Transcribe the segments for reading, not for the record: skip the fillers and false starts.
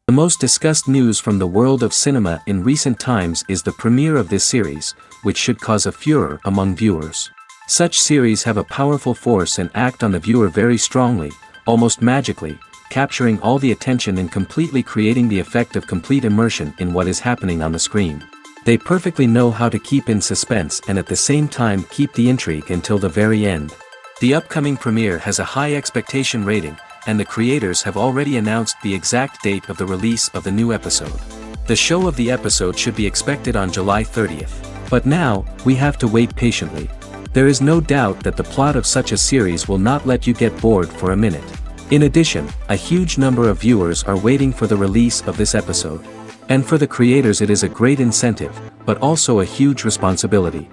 The most discussed news from the world of cinema in recent times is the premiere of this series, which should cause a furor among viewers. Such series have a powerful force and act on the viewer very strongly, almost magically, capturing all the attention and completely creating the effect of complete immersion in what is happening on the screen. They perfectly know how to keep in suspense and at the same time keep the intrigue until the very end. The upcoming premiere has a high expectation rating, and the creators have already announced the exact date of the release of the new episode. The show of the episode should be expected on July 30th. But now, we have to wait patiently. There is no doubt that the plot of such a series will not let you get bored for a minute. In addition, a huge number of viewers are waiting for the release of this episode. And for the creators it is a great incentive, but also a huge responsibility.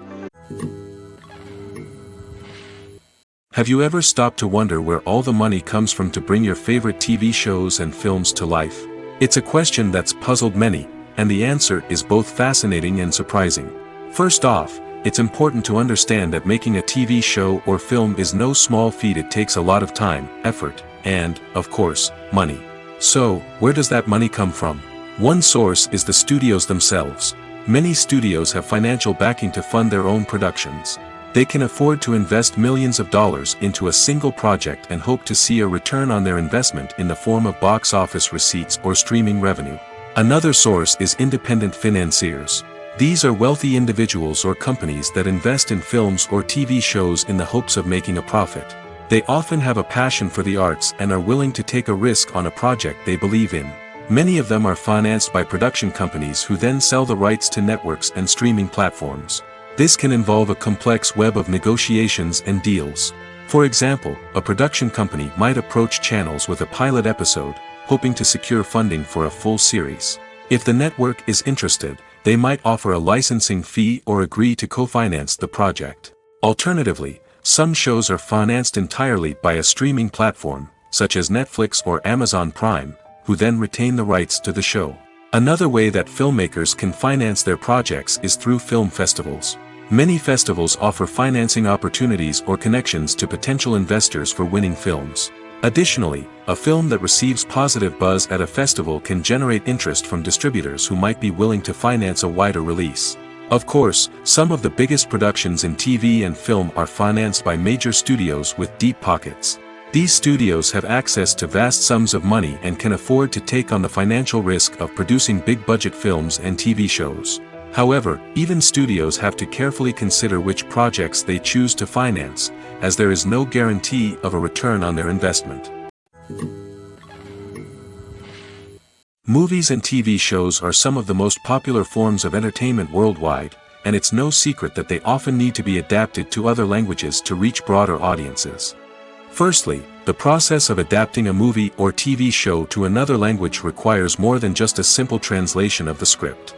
Have you ever stopped to wonder where all the money comes from to bring your favorite TV shows and films to life? It's a question that's puzzled many, and the answer is both fascinating and surprising. First off, it's important to understand that making a TV show or film is no small feat. It takes a lot of time, effort, and, of course, money. So, where does that money come from? One source is the studios themselves. Many studios have financial backing to fund their own productions. They can afford to invest millions of dollars into a single project and hope to see a return on their investment in the form of box office receipts or streaming revenue. Another source is independent financiers. These are wealthy individuals or companies that invest in films or TV shows in the hopes of making a profit. They often have a passion for the arts and are willing to take a risk on a project they believe in. Many of them are financed by production companies who then sell the rights to networks and streaming platforms. This can involve a complex web of negotiations and deals. For example, a production company might approach channels with a pilot episode, hoping to secure funding for a full series. If the network is interested, they might offer a licensing fee or agree to co-finance the project. Alternatively, some shows are financed entirely by a streaming platform, such as Netflix or Amazon Prime, who then retain the rights to the show. Another way that filmmakers can finance their projects is through film festivals. Many festivals offer financing opportunities or connections to potential investors for winning films. Additionally, a film that receives positive buzz at a festival can generate interest from distributors who might be willing to finance a wider release. Of course, some of the biggest productions in TV and film are financed by major studios with deep pockets. These studios have access to vast sums of money and can afford to take on the financial risk of producing big-budget films and TV shows. However, even studios have to carefully consider which projects they choose to finance, as there is no guarantee of a return on their investment. Movies and TV shows are some of the most popular forms of entertainment worldwide, and it's no secret that they often need to be adapted to other languages to reach broader audiences. Firstly, the process of adapting a movie or TV show to another language requires more than just a simple translation of the script.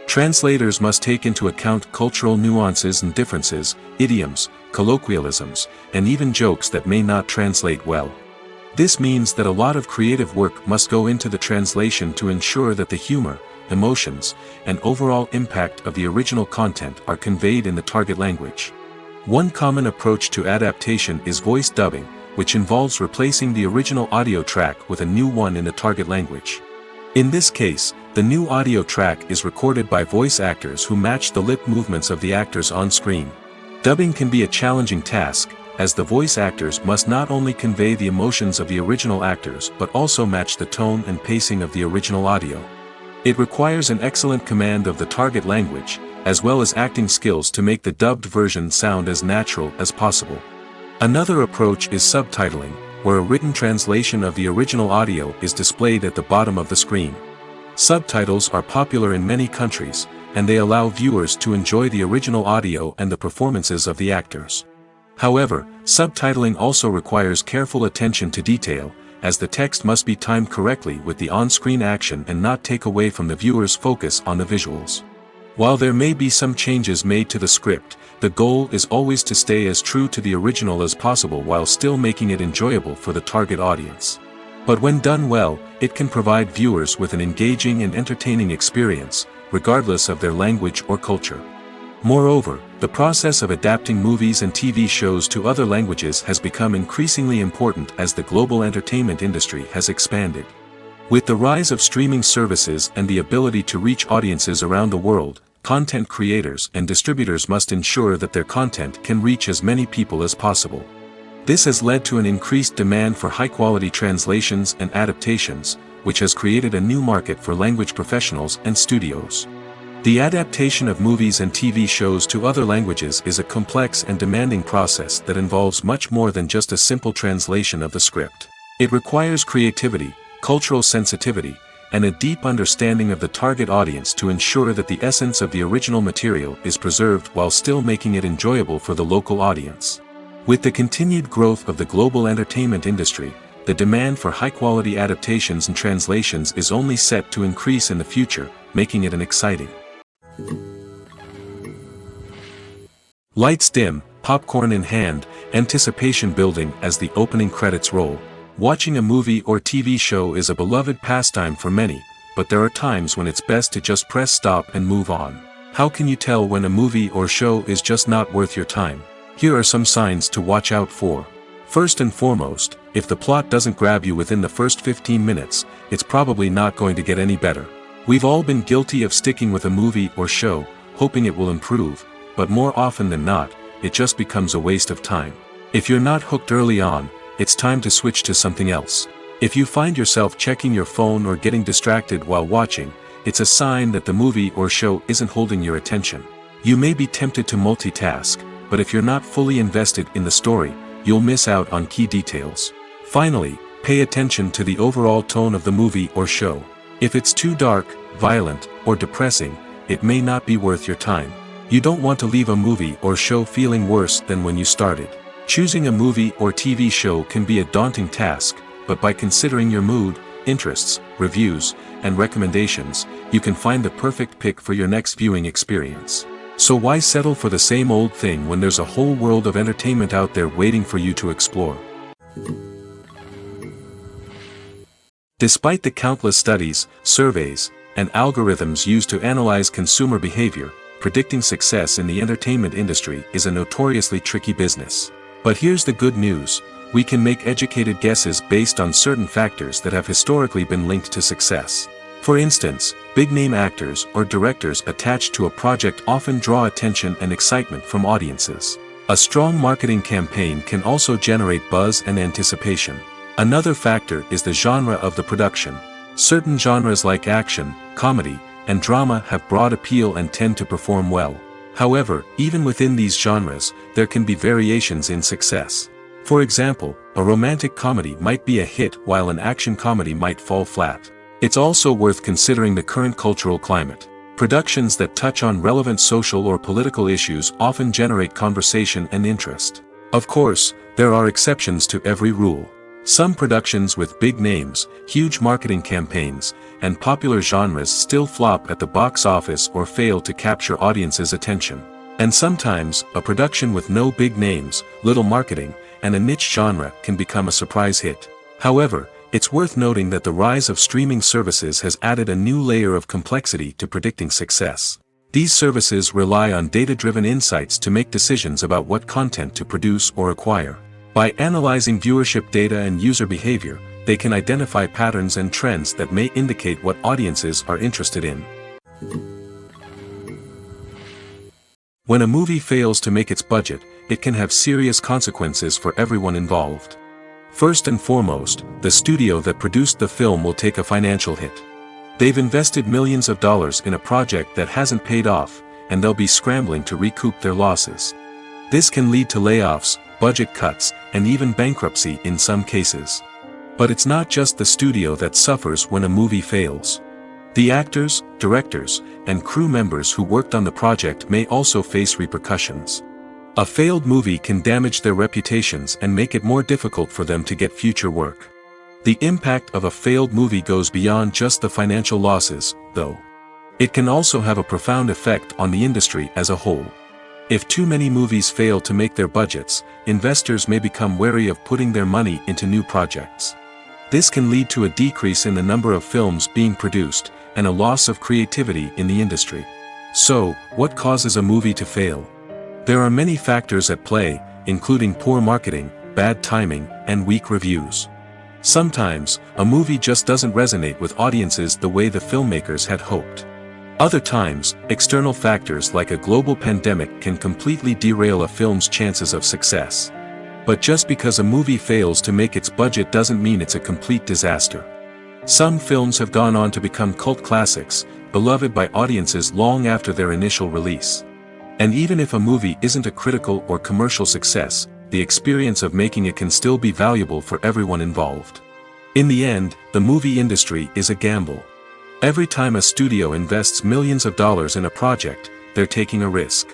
Translators must take into account cultural nuances and differences, idioms, colloquialisms, and even jokes that may not translate well. This means that a lot of creative work must go into the translation to ensure that the humor, emotions, and overall impact of the original content are conveyed in the target language. One common approach to adaptation is voice dubbing, which involves replacing the original audio track with a new one in the target language. In this case, the new audio track is recorded by voice actors who match the lip movements of the actors on screen. Dubbing can be a challenging task, as the voice actors must not only convey the emotions of the original actors but also match the tone and pacing of the original audio. It requires an excellent command of the target language, as well as acting skills to make the dubbed version sound as natural as possible. Another approach is subtitling, where a written translation of the original audio is displayed at the bottom of the screen. Subtitles are popular in many countries, and they allow viewers to enjoy the original audio and the performances of the actors. However, subtitling also requires careful attention to detail, as the text must be timed correctly with the on-screen action and not take away from the viewer's focus on the visuals. While there may be some changes made to the script, the goal is always to stay as true to the original as possible while still making it enjoyable for the target audience. But when done well, it can provide viewers with an engaging and entertaining experience, regardless of their language or culture. Moreover, the process of adapting movies and TV shows to other languages has become increasingly important as the global entertainment industry has expanded. With the rise of streaming services and the ability to reach audiences around the world, content creators and distributors must ensure that their content can reach as many people as possible. This has led to an increased demand for high-quality translations and adaptations, which has created a new market for language professionals and studios. The adaptation of movies and TV shows to other languages is a complex and demanding process that involves much more than just a simple translation of the script. It requires creativity, cultural sensitivity, and a deep understanding of the target audience to ensure that the essence of the original material is preserved while still making it enjoyable for the local audience. With the continued growth of the global entertainment industry, the demand for high-quality adaptations and translations is only set to increase in the future, making it an exciting. Lights dim, popcorn in hand, anticipation building as the opening credits roll. Watching a movie or TV show is a beloved pastime for many, but there are times when it's best to just press stop and move on. How can you tell when a movie or show is just not worth your time? Here are some signs to watch out for. First and foremost, if the plot doesn't grab you within the first 15 minutes, it's probably not going to get any better. We've all been guilty of sticking with a movie or show, hoping it will improve, but more often than not, it just becomes a waste of time. If you're not hooked early on, it's time to switch to something else. If you find yourself checking your phone or getting distracted while watching, it's a sign that the movie or show isn't holding your attention. You may be tempted to multitask, but if you're not fully invested in the story, you'll miss out on key details. Finally, pay attention to the overall tone of the movie or show. If it's too dark, violent, or depressing, it may not be worth your time. You don't want to leave a movie or show feeling worse than when you started. Choosing a movie or TV show can be a daunting task, but by considering your mood, interests, reviews, and recommendations, you can find the perfect pick for your next viewing experience. So why settle for the same old thing when there's a whole world of entertainment out there waiting for you to explore? Despite the countless studies, surveys, and algorithms used to analyze consumer behavior, predicting success in the entertainment industry is a notoriously tricky business. But here's the good news: we can make educated guesses based on certain factors that have historically been linked to success. For instance, big-name actors or directors attached to a project often draw attention and excitement from audiences. A strong marketing campaign can also generate buzz and anticipation. Another factor is the genre of the production. Certain genres like action, comedy, and drama have broad appeal and tend to perform well. However, even within these genres, there can be variations in success. For example, a romantic comedy might be a hit while an action comedy might fall flat. It's also worth considering the current cultural climate. Productions that touch on relevant social or political issues often generate conversation and interest. Of course, there are exceptions to every rule. Some productions with big names, huge marketing campaigns, and popular genres still flop at the box office or fail to capture audiences' attention. And sometimes, a production with no big names, little marketing, and a niche genre can become a surprise hit. However, it's worth noting that the rise of streaming services has added a new layer of complexity to predicting success. These services rely on data-driven insights to make decisions about what content to produce or acquire. By analyzing viewership data and user behavior, they can identify patterns and trends that may indicate what audiences are interested in. When a movie fails to make its budget, it can have serious consequences for everyone involved. First and foremost, the studio that produced the film will take a financial hit. They've invested millions of dollars in a project that hasn't paid off, and they'll be scrambling to recoup their losses. This can lead to layoffs, budget cuts, and even bankruptcy in some cases. But it's not just the studio that suffers when a movie fails. The actors, directors, and crew members who worked on the project may also face repercussions. A failed movie can damage their reputations and make it more difficult for them to get future work. The impact of a failed movie goes beyond just the financial losses, though. It can also have a profound effect on the industry as a whole. If too many movies fail to make their budgets, investors may become wary of putting their money into new projects. This can lead to a decrease in the number of films being produced, and a loss of creativity in the industry. So, what causes a movie to fail? There are many factors at play, including poor marketing, bad timing, and weak reviews. Sometimes, a movie just doesn't resonate with audiences the way the filmmakers had hoped. Other times, external factors like a global pandemic can completely derail a film's chances of success. But just because a movie fails to make its budget doesn't mean it's a complete disaster. Some films have gone on to become cult classics, beloved by audiences long after their initial release. And even if a movie isn't a critical or commercial success, the experience of making it can still be valuable for everyone involved. In the end, the movie industry is a gamble. Every time a studio invests millions of dollars in a project, they're taking a risk.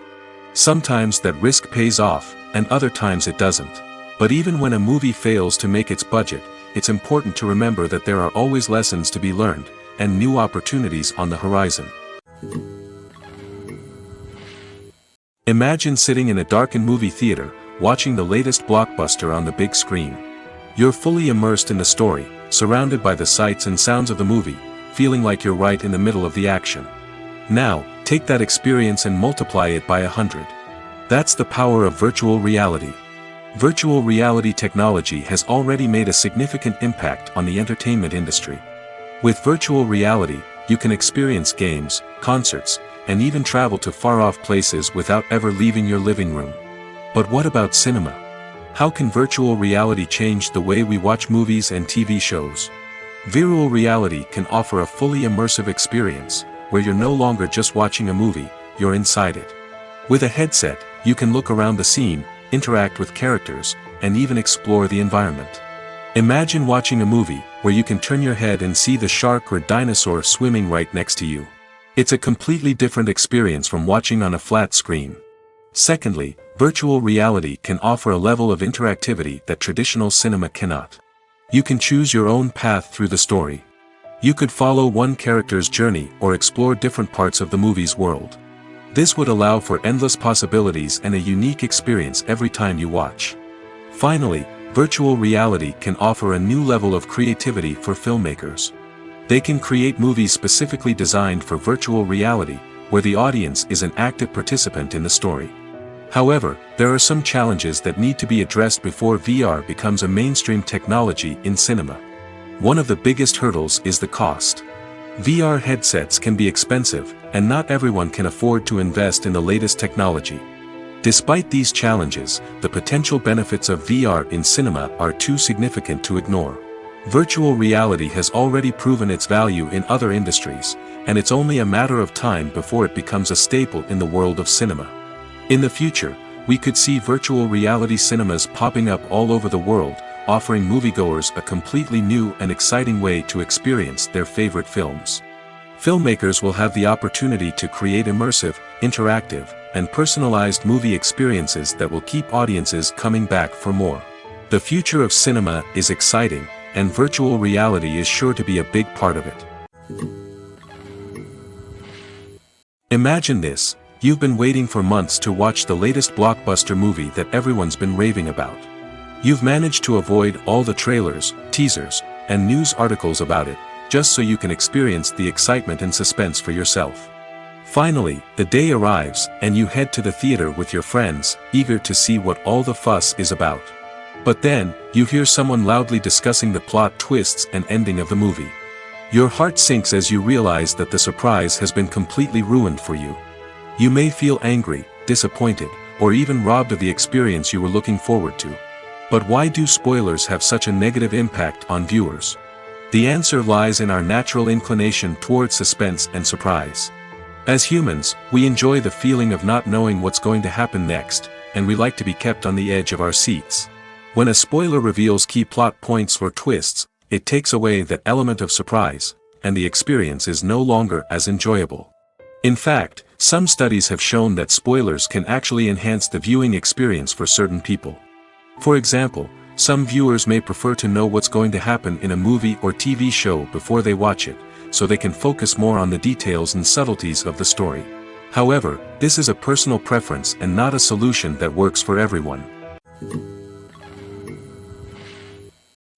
Sometimes that risk pays off, and other times it doesn't. But even when a movie fails to make its budget, it's important to remember that there are always lessons to be learned, and new opportunities on the horizon. Imagine sitting in a darkened movie theater, watching the latest blockbuster on the big screen. You're fully immersed in the story, surrounded by the sights and sounds of the movie, feeling like you're right in the middle of the action. Now, take that experience and multiply it by 100. That's the power of virtual reality. Virtual reality technology has already made a significant impact on the entertainment industry. With virtual reality, you can experience games, concerts, and even travel to far-off places without ever leaving your living room. But what about cinema? How can virtual reality change the way we watch movies and TV shows? Virtual reality can offer a fully immersive experience, where you're no longer just watching a movie, you're inside it. With a headset, you can look around the scene, interact with characters, and even explore the environment. Imagine watching a movie where you can turn your head and see the shark or dinosaur swimming right next to you. It's a completely different experience from watching on a flat screen. Secondly, virtual reality can offer a level of interactivity that traditional cinema cannot. You can choose your own path through the story. You could follow one character's journey or explore different parts of the movie's world. This would allow for endless possibilities and a unique experience every time you watch. Finally, virtual reality can offer a new level of creativity for filmmakers. They can create movies specifically designed for virtual reality, where the audience is an active participant in the story. However, there are some challenges that need to be addressed before VR becomes a mainstream technology in cinema. One of the biggest hurdles is the cost. VR headsets can be expensive, and not everyone can afford to invest in the latest technology. Despite these challenges, the potential benefits of VR in cinema are too significant to ignore. Virtual reality has already proven its value in other industries, and it's only a matter of time before it becomes a staple in the world of cinema. In the future, we could see virtual reality cinemas popping up all over the world, offering moviegoers a completely new and exciting way to experience their favorite films. Filmmakers will have the opportunity to create immersive, interactive, and personalized movie experiences that will keep audiences coming back for more. The future of cinema is exciting, and virtual reality is sure to be a big part of it. Imagine this: you've been waiting for months to watch the latest blockbuster movie that everyone's been raving about. You've managed to avoid all the trailers, teasers, and news articles about it, just so you can experience the excitement and suspense for yourself. Finally, the day arrives, and you head to the theater with your friends, eager to see what all the fuss is about. But then, you hear someone loudly discussing the plot twists and ending of the movie. Your heart sinks as you realize that the surprise has been completely ruined for you. You may feel angry, disappointed, or even robbed of the experience you were looking forward to. But why do spoilers have such a negative impact on viewers? The answer lies in our natural inclination toward suspense and surprise. As humans, we enjoy the feeling of not knowing what's going to happen next, and we like to be kept on the edge of our seats. When a spoiler reveals key plot points or twists, it takes away that element of surprise, and the experience is no longer as enjoyable. In fact, some studies have shown that spoilers can actually enhance the viewing experience for certain people. For example, some viewers may prefer to know what's going to happen in a movie or TV show before they watch it, so they can focus more on the details and subtleties of the story. However, this is a personal preference and not a solution that works for everyone.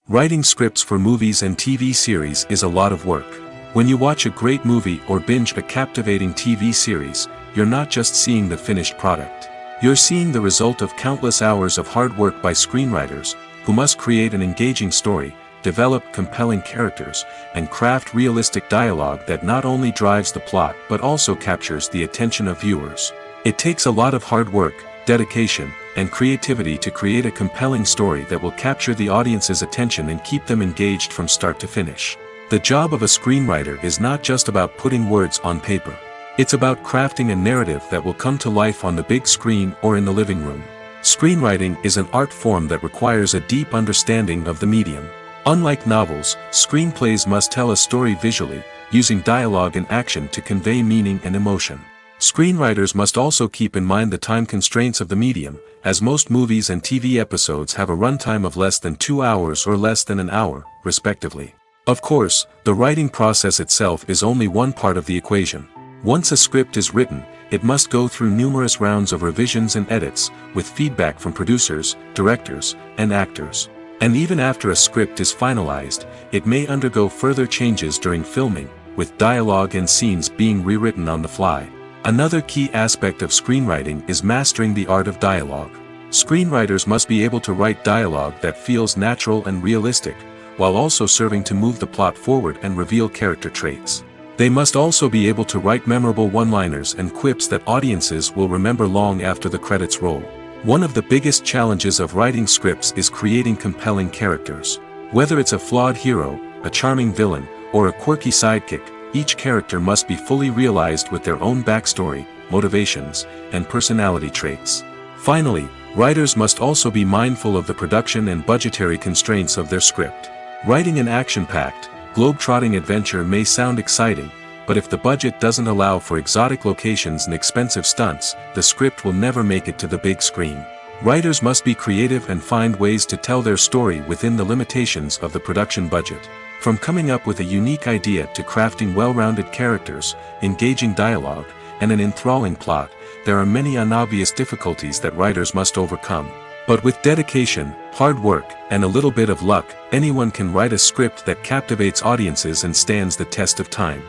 Writing scripts for movies and TV series is a lot of work. When you watch a great movie or binge a captivating TV series, you're not just seeing the finished product. You're seeing the result of countless hours of hard work by screenwriters, who must create an engaging story, develop compelling characters, and craft realistic dialogue that not only drives the plot but also captures the attention of viewers. It takes a lot of hard work, dedication, and creativity to create a compelling story that will capture the audience's attention and keep them engaged from start to finish. The job of a screenwriter is not just about putting words on paper. It's about crafting a narrative that will come to life on the big screen or in the living room. Screenwriting is an art form that requires a deep understanding of the medium. Unlike novels, screenplays must tell a story visually, using dialogue and action to convey meaning and emotion. Screenwriters must also keep in mind the time constraints of the medium, as most movies and TV episodes have a runtime of less than 2 hours or less than an hour, respectively. Of course, the writing process itself is only one part of the equation. Once a script is written, it must go through numerous rounds of revisions and edits, with feedback from producers, directors, and actors. And even after a script is finalized, it may undergo further changes during filming, with dialogue and scenes being rewritten on the fly. Another key aspect of screenwriting is mastering the art of dialogue. Screenwriters must be able to write dialogue that feels natural and realistic, while also serving to move the plot forward and reveal character traits. They must also be able to write memorable one-liners and quips that audiences will remember long after the credits roll. One of the biggest challenges of writing scripts is creating compelling characters. Whether it's a flawed hero, a charming villain, or a quirky sidekick, each character must be fully realized with their own backstory, motivations, and personality traits. Finally, writers must also be mindful of the production and budgetary constraints of their script. Writing an action-packed, globe-trotting adventure may sound exciting, but if the budget doesn't allow for exotic locations and expensive stunts, the script will never make it to the big screen. Writers must be creative and find ways to tell their story within the limitations of the production budget. From coming up with a unique idea to crafting well-rounded characters, engaging dialogue, and an enthralling plot, there are many unobvious difficulties that writers must overcome. But with dedication, hard work, and a little bit of luck, anyone can write a script that captivates audiences and stands the test of time.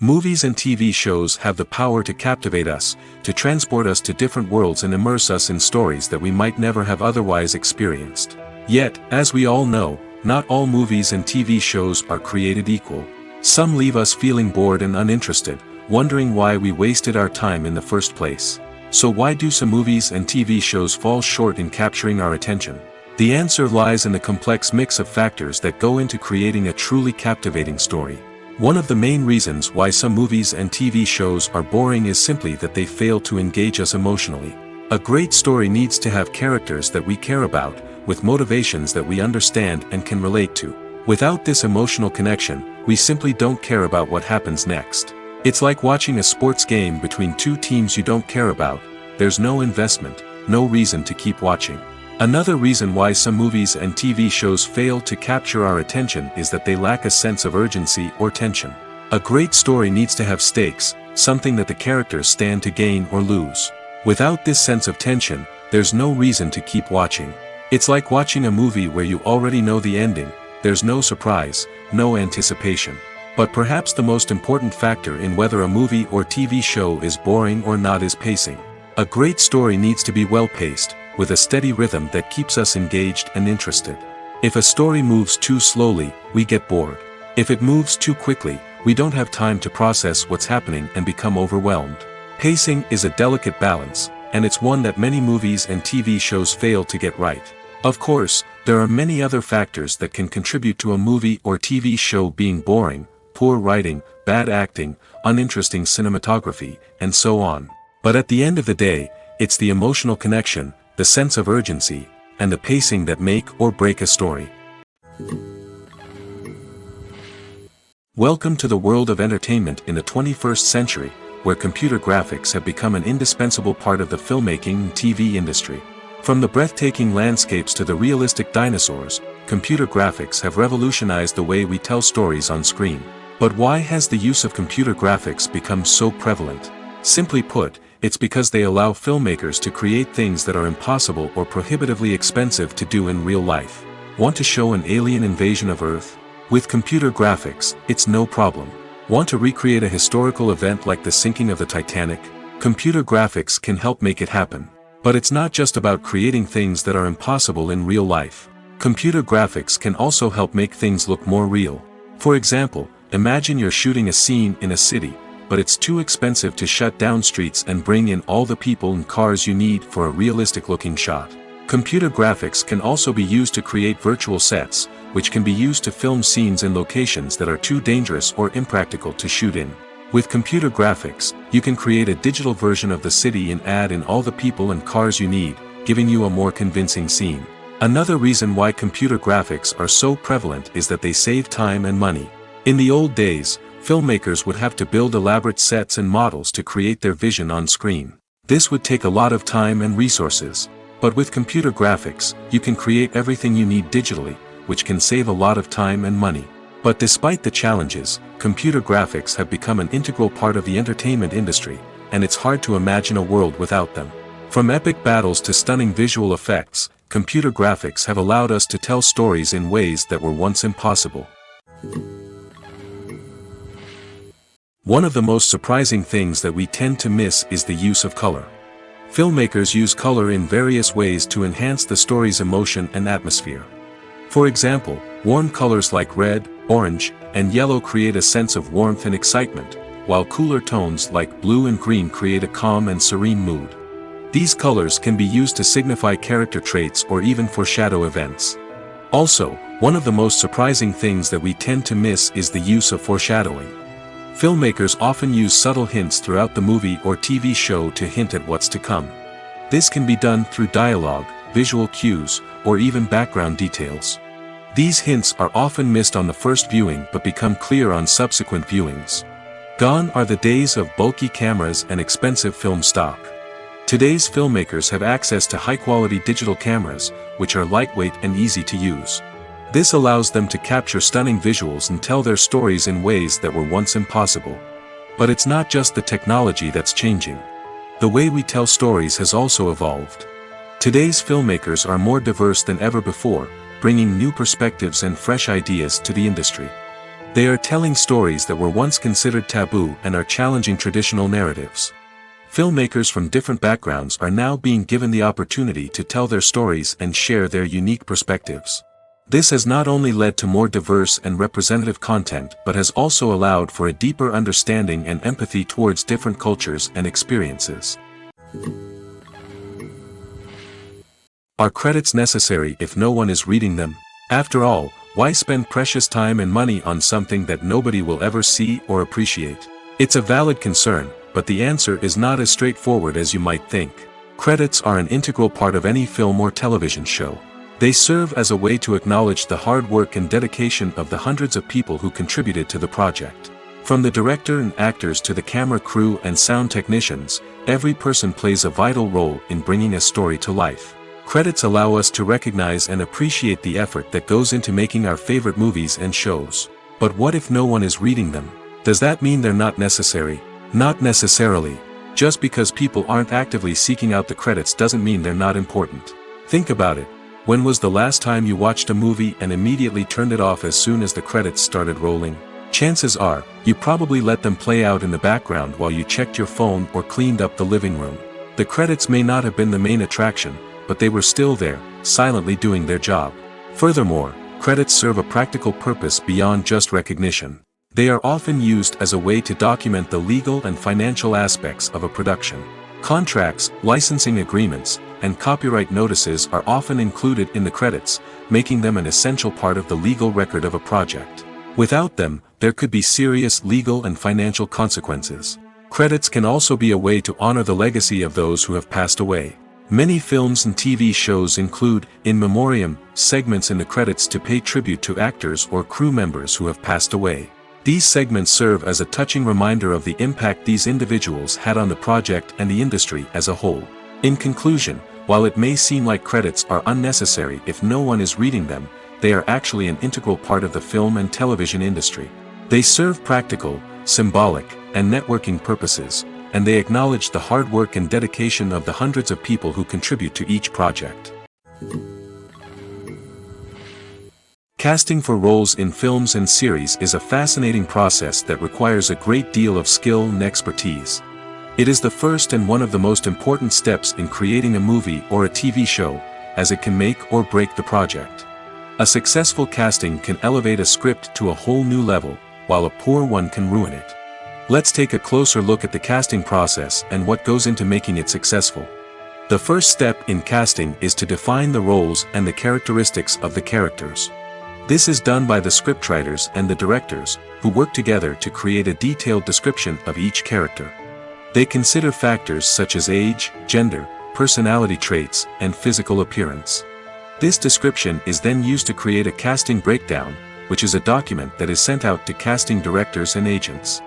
Movies and TV shows have the power to captivate us, to transport us to different worlds and immerse us in stories that we might never have otherwise experienced. Yet, as we all know, not all movies and TV shows are created equal. Some leave us feeling bored and uninterested, wondering why we wasted our time in the first place. So why do some movies and TV shows fall short in capturing our attention? The answer lies in the complex mix of factors that go into creating a truly captivating story. One of the main reasons why some movies and TV shows are boring is simply that they fail to engage us emotionally. A great story needs to have characters that we care about, with motivations that we understand and can relate to. Without this emotional connection, we simply don't care about what happens next. It's like watching a sports game between two teams you don't care about. There's no investment, no reason to keep watching. Another reason why some movies and TV shows fail to capture our attention is that they lack a sense of urgency or tension. A great story needs to have stakes, something that the characters stand to gain or lose. Without this sense of tension, there's no reason to keep watching. It's like watching a movie where you already know the ending. There's no surprise, no anticipation. But perhaps the most important factor in whether a movie or TV show is boring or not is pacing. A great story needs to be well-paced, with a steady rhythm that keeps us engaged and interested. If a story moves too slowly, we get bored. If it moves too quickly, we don't have time to process what's happening and become overwhelmed. Pacing is a delicate balance, and it's one that many movies and TV shows fail to get right. Of course, there are many other factors that can contribute to a movie or TV show being boring: poor writing, bad acting, uninteresting cinematography, and so on. But at the end of the day, it's the emotional connection, the sense of urgency, and the pacing that make or break a story. Welcome to the world of entertainment in the 21st century, where computer graphics have become an indispensable part of the filmmaking and TV industry. From the breathtaking landscapes to the realistic dinosaurs, computer graphics have revolutionized the way we tell stories on screen. But why has the use of computer graphics become so prevalent? Simply put, it's because they allow filmmakers to create things that are impossible or prohibitively expensive to do in real life. Want to show an alien invasion of Earth? With computer graphics, it's no problem. Want to recreate a historical event like the sinking of the Titanic? Computer graphics can help make it happen. But it's not just about creating things that are impossible in real life. Computer graphics can also help make things look more real. For example, imagine you're shooting a scene in a city, but it's too expensive to shut down streets and bring in all the people and cars you need for a realistic-looking shot. Computer graphics can also be used to create virtual sets, which can be used to film scenes in locations that are too dangerous or impractical to shoot in. With computer graphics, you can create a digital version of the city and add in all the people and cars you need, giving you a more convincing scene. Another reason why computer graphics are so prevalent is that they save time and money. In the old days, filmmakers would have to build elaborate sets and models to create their vision on screen. This would take a lot of time and resources. But with computer graphics, you can create everything you need digitally, which can save a lot of time and money. But despite the challenges, computer graphics have become an integral part of the entertainment industry, and it's hard to imagine a world without them. From epic battles to stunning visual effects, computer graphics have allowed us to tell stories in ways that were once impossible. One of the most surprising things that we tend to miss is the use of color. Filmmakers use color in various ways to enhance the story's emotion and atmosphere. For example, warm colors like red, orange, and yellow create a sense of warmth and excitement, while cooler tones like blue and green create a calm and serene mood. These colors can be used to signify character traits or even foreshadow events. Also, one of the most surprising things that we tend to miss is the use of foreshadowing. Filmmakers often use subtle hints throughout the movie or TV show to hint at what's to come. This can be done through dialogue, visual cues, or even background details. These hints are often missed on the first viewing but become clear on subsequent viewings. Gone are the days of bulky cameras and expensive film stock. Today's filmmakers have access to high-quality digital cameras, which are lightweight and easy to use. This allows them to capture stunning visuals and tell their stories in ways that were once impossible. But it's not just the technology that's changing. The way we tell stories has also evolved. Today's filmmakers are more diverse than ever before, bringing new perspectives and fresh ideas to the industry. They are telling stories that were once considered taboo and are challenging traditional narratives. Filmmakers from different backgrounds are now being given the opportunity to tell their stories and share their unique perspectives. This has not only led to more diverse and representative content but has also allowed for a deeper understanding and empathy towards different cultures and experiences. Are credits necessary if no one is reading them? After all, why spend precious time and money on something that nobody will ever see or appreciate? It's a valid concern, but the answer is not as straightforward as you might think. Credits are an integral part of any film or television show. They serve as a way to acknowledge the hard work and dedication of the hundreds of people who contributed to the project. From the director and actors to the camera crew and sound technicians, every person plays a vital role in bringing a story to life. Credits allow us to recognize and appreciate the effort that goes into making our favorite movies and shows. But what if no one is reading them? Does that mean they're not necessary? Not necessarily. Just because people aren't actively seeking out the credits doesn't mean they're not important. Think about it. When was the last time you watched a movie and immediately turned it off as soon as the credits started rolling? Chances are, you probably let them play out in the background while you checked your phone or cleaned up the living room. The credits may not have been the main attraction, but they were still there, silently doing their job. Furthermore, credits serve a practical purpose beyond just recognition. They are often used as a way to document the legal and financial aspects of a production. Contracts, licensing agreements, and copyright notices are often included in the credits, making them an essential part of the legal record of a project. Without them, there could be serious legal and financial consequences. Credits can also be a way to honor the legacy of those who have passed away. Many films and TV shows include, in memoriam, segments in the credits to pay tribute to actors or crew members who have passed away. These segments serve as a touching reminder of the impact these individuals had on the project and the industry as a whole. In conclusion, while it may seem like credits are unnecessary if no one is reading them, they are actually an integral part of the film and television industry. They serve practical, symbolic, and networking purposes, and they acknowledge the hard work and dedication of the hundreds of people who contribute to each project. Casting for roles in films and series is a fascinating process that requires a great deal of skill and expertise. It is the first and one of the most important steps in creating a movie or a TV show, as it can make or break the project. A successful casting can elevate a script to a whole new level, while a poor one can ruin it. Let's take a closer look at the casting process and what goes into making it successful. The first step in casting is to define the roles and the characteristics of the characters. This is done by the scriptwriters and the directors, who work together to create a detailed description of each character. They consider factors such as age, gender, personality traits, and physical appearance. This description is then used to create a casting breakdown, which is a document that is sent out to casting directors and agents.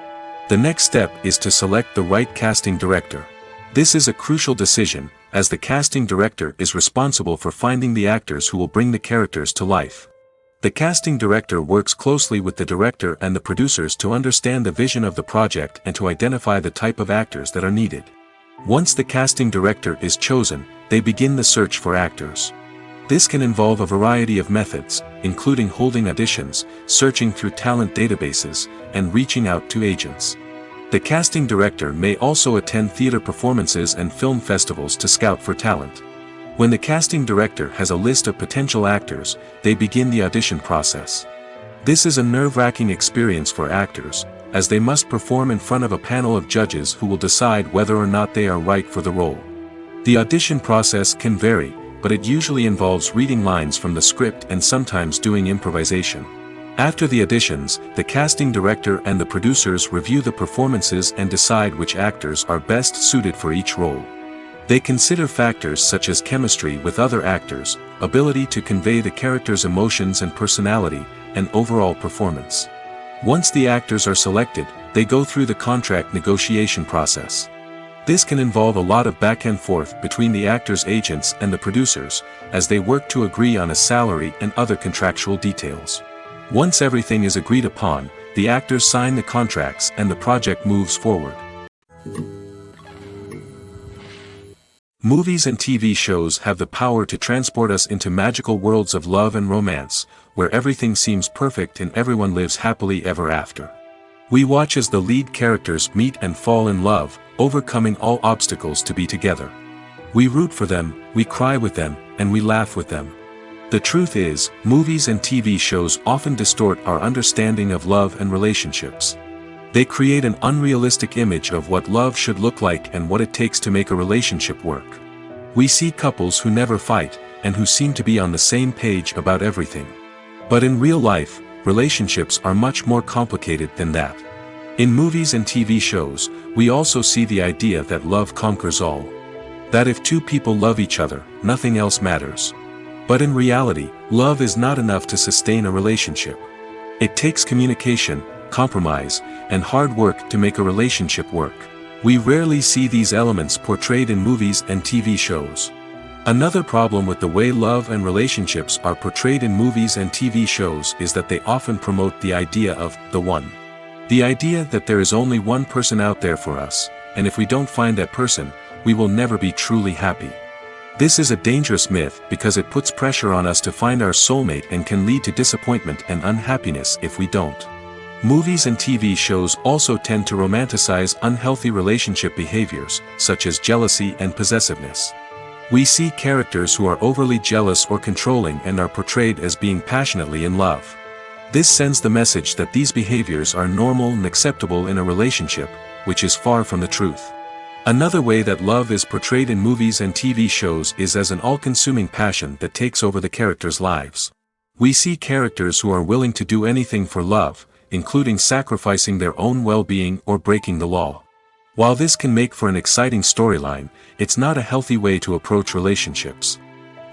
The next step is to select the right casting director. This is a crucial decision, as the casting director is responsible for finding the actors who will bring the characters to life. The casting director works closely with the director and the producers to understand the vision of the project and to identify the type of actors that are needed. Once the casting director is chosen, they begin the search for actors. This can involve a variety of methods, including holding auditions, searching through talent databases, and reaching out to agents. The casting director may also attend theater performances and film festivals to scout for talent. When the casting director has a list of potential actors, they begin the audition process. This is a nerve-wracking experience for actors, as they must perform in front of a panel of judges who will decide whether or not they are right for the role. The audition process can vary, but it usually involves reading lines from the script and sometimes doing improvisation. After the auditions, the casting director and the producers review the performances and decide which actors are best suited for each role. They consider factors such as chemistry with other actors, ability to convey the character's emotions and personality, and overall performance. Once the actors are selected, they go through the contract negotiation process. This can involve a lot of back and forth between the actors' agents and the producers, as they work to agree on a salary and other contractual details. Once everything is agreed upon, the actors sign the contracts and the project moves forward. Movies and TV shows have the power to transport us into magical worlds of love and romance, where everything seems perfect and everyone lives happily ever after. We watch as the lead characters meet and fall in love, overcoming all obstacles to be together. We root for them, we cry with them, and we laugh with them. The truth is, movies and TV shows often distort our understanding of love and relationships. They create an unrealistic image of what love should look like and what it takes to make a relationship work. We see couples who never fight, and who seem to be on the same page about everything. But in real life, relationships are much more complicated than that. In movies and TV shows, we also see the idea that love conquers all. That if two people love each other, nothing else matters. But in reality, love is not enough to sustain a relationship. It takes communication, compromise, and hard work to make a relationship work. We rarely see these elements portrayed in movies and TV shows. Another problem with the way love and relationships are portrayed in movies and TV shows is that they often promote the idea of the one. The idea that there is only one person out there for us, and if we don't find that person, we will never be truly happy. This is a dangerous myth because it puts pressure on us to find our soulmate and can lead to disappointment and unhappiness if we don't. Movies and TV shows also tend to romanticize unhealthy relationship behaviors, such as jealousy and possessiveness. We see characters who are overly jealous or controlling and are portrayed as being passionately in love. This sends the message that these behaviors are normal and acceptable in a relationship, which is far from the truth. Another way that love is portrayed in movies and TV shows is as an all-consuming passion that takes over the characters' lives. We see characters who are willing to do anything for love, including sacrificing their own well-being or breaking the law. While this can make for an exciting storyline, it's not a healthy way to approach relationships.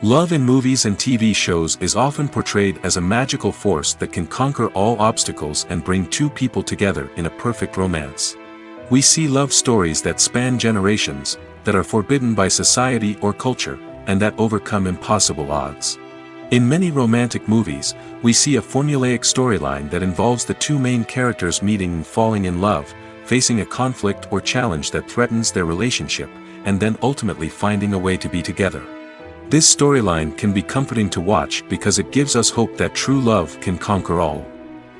Love in movies and TV shows is often portrayed as a magical force that can conquer all obstacles and bring two people together in a perfect romance. We see love stories that span generations, that are forbidden by society or culture, and that overcome impossible odds. In many romantic movies, we see a formulaic storyline that involves the two main characters meeting and falling in love, facing a conflict or challenge that threatens their relationship, and then ultimately finding a way to be together. This storyline can be comforting to watch because it gives us hope that true love can conquer all.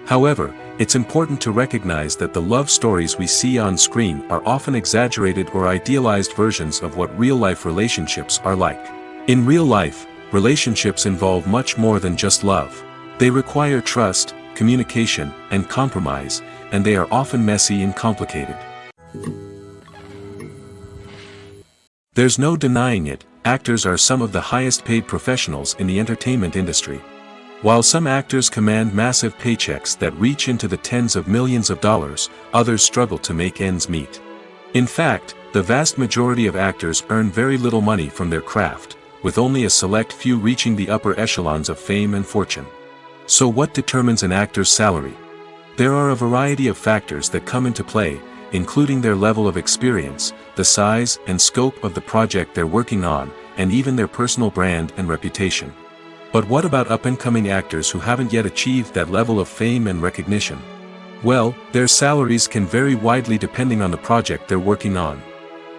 However, it's important to recognize that the love stories we see on screen are often exaggerated or idealized versions of what real-life relationships are like. In real life, relationships involve much more than just love. They require trust, communication, and compromise, and they are often messy and complicated. There's no denying it, actors are some of the highest-paid professionals in the entertainment industry. While some actors command massive paychecks that reach into the tens of millions of dollars, others struggle to make ends meet. In fact, the vast majority of actors earn very little money from their craft, with only a select few reaching the upper echelons of fame and fortune. So what determines an actor's salary? There are a variety of factors that come into play, including their level of experience, the size and scope of the project they're working on, and even their personal brand and reputation. But what about up-and-coming actors who haven't yet achieved that level of fame and recognition? Well, their salaries can vary widely depending on the project they're working on.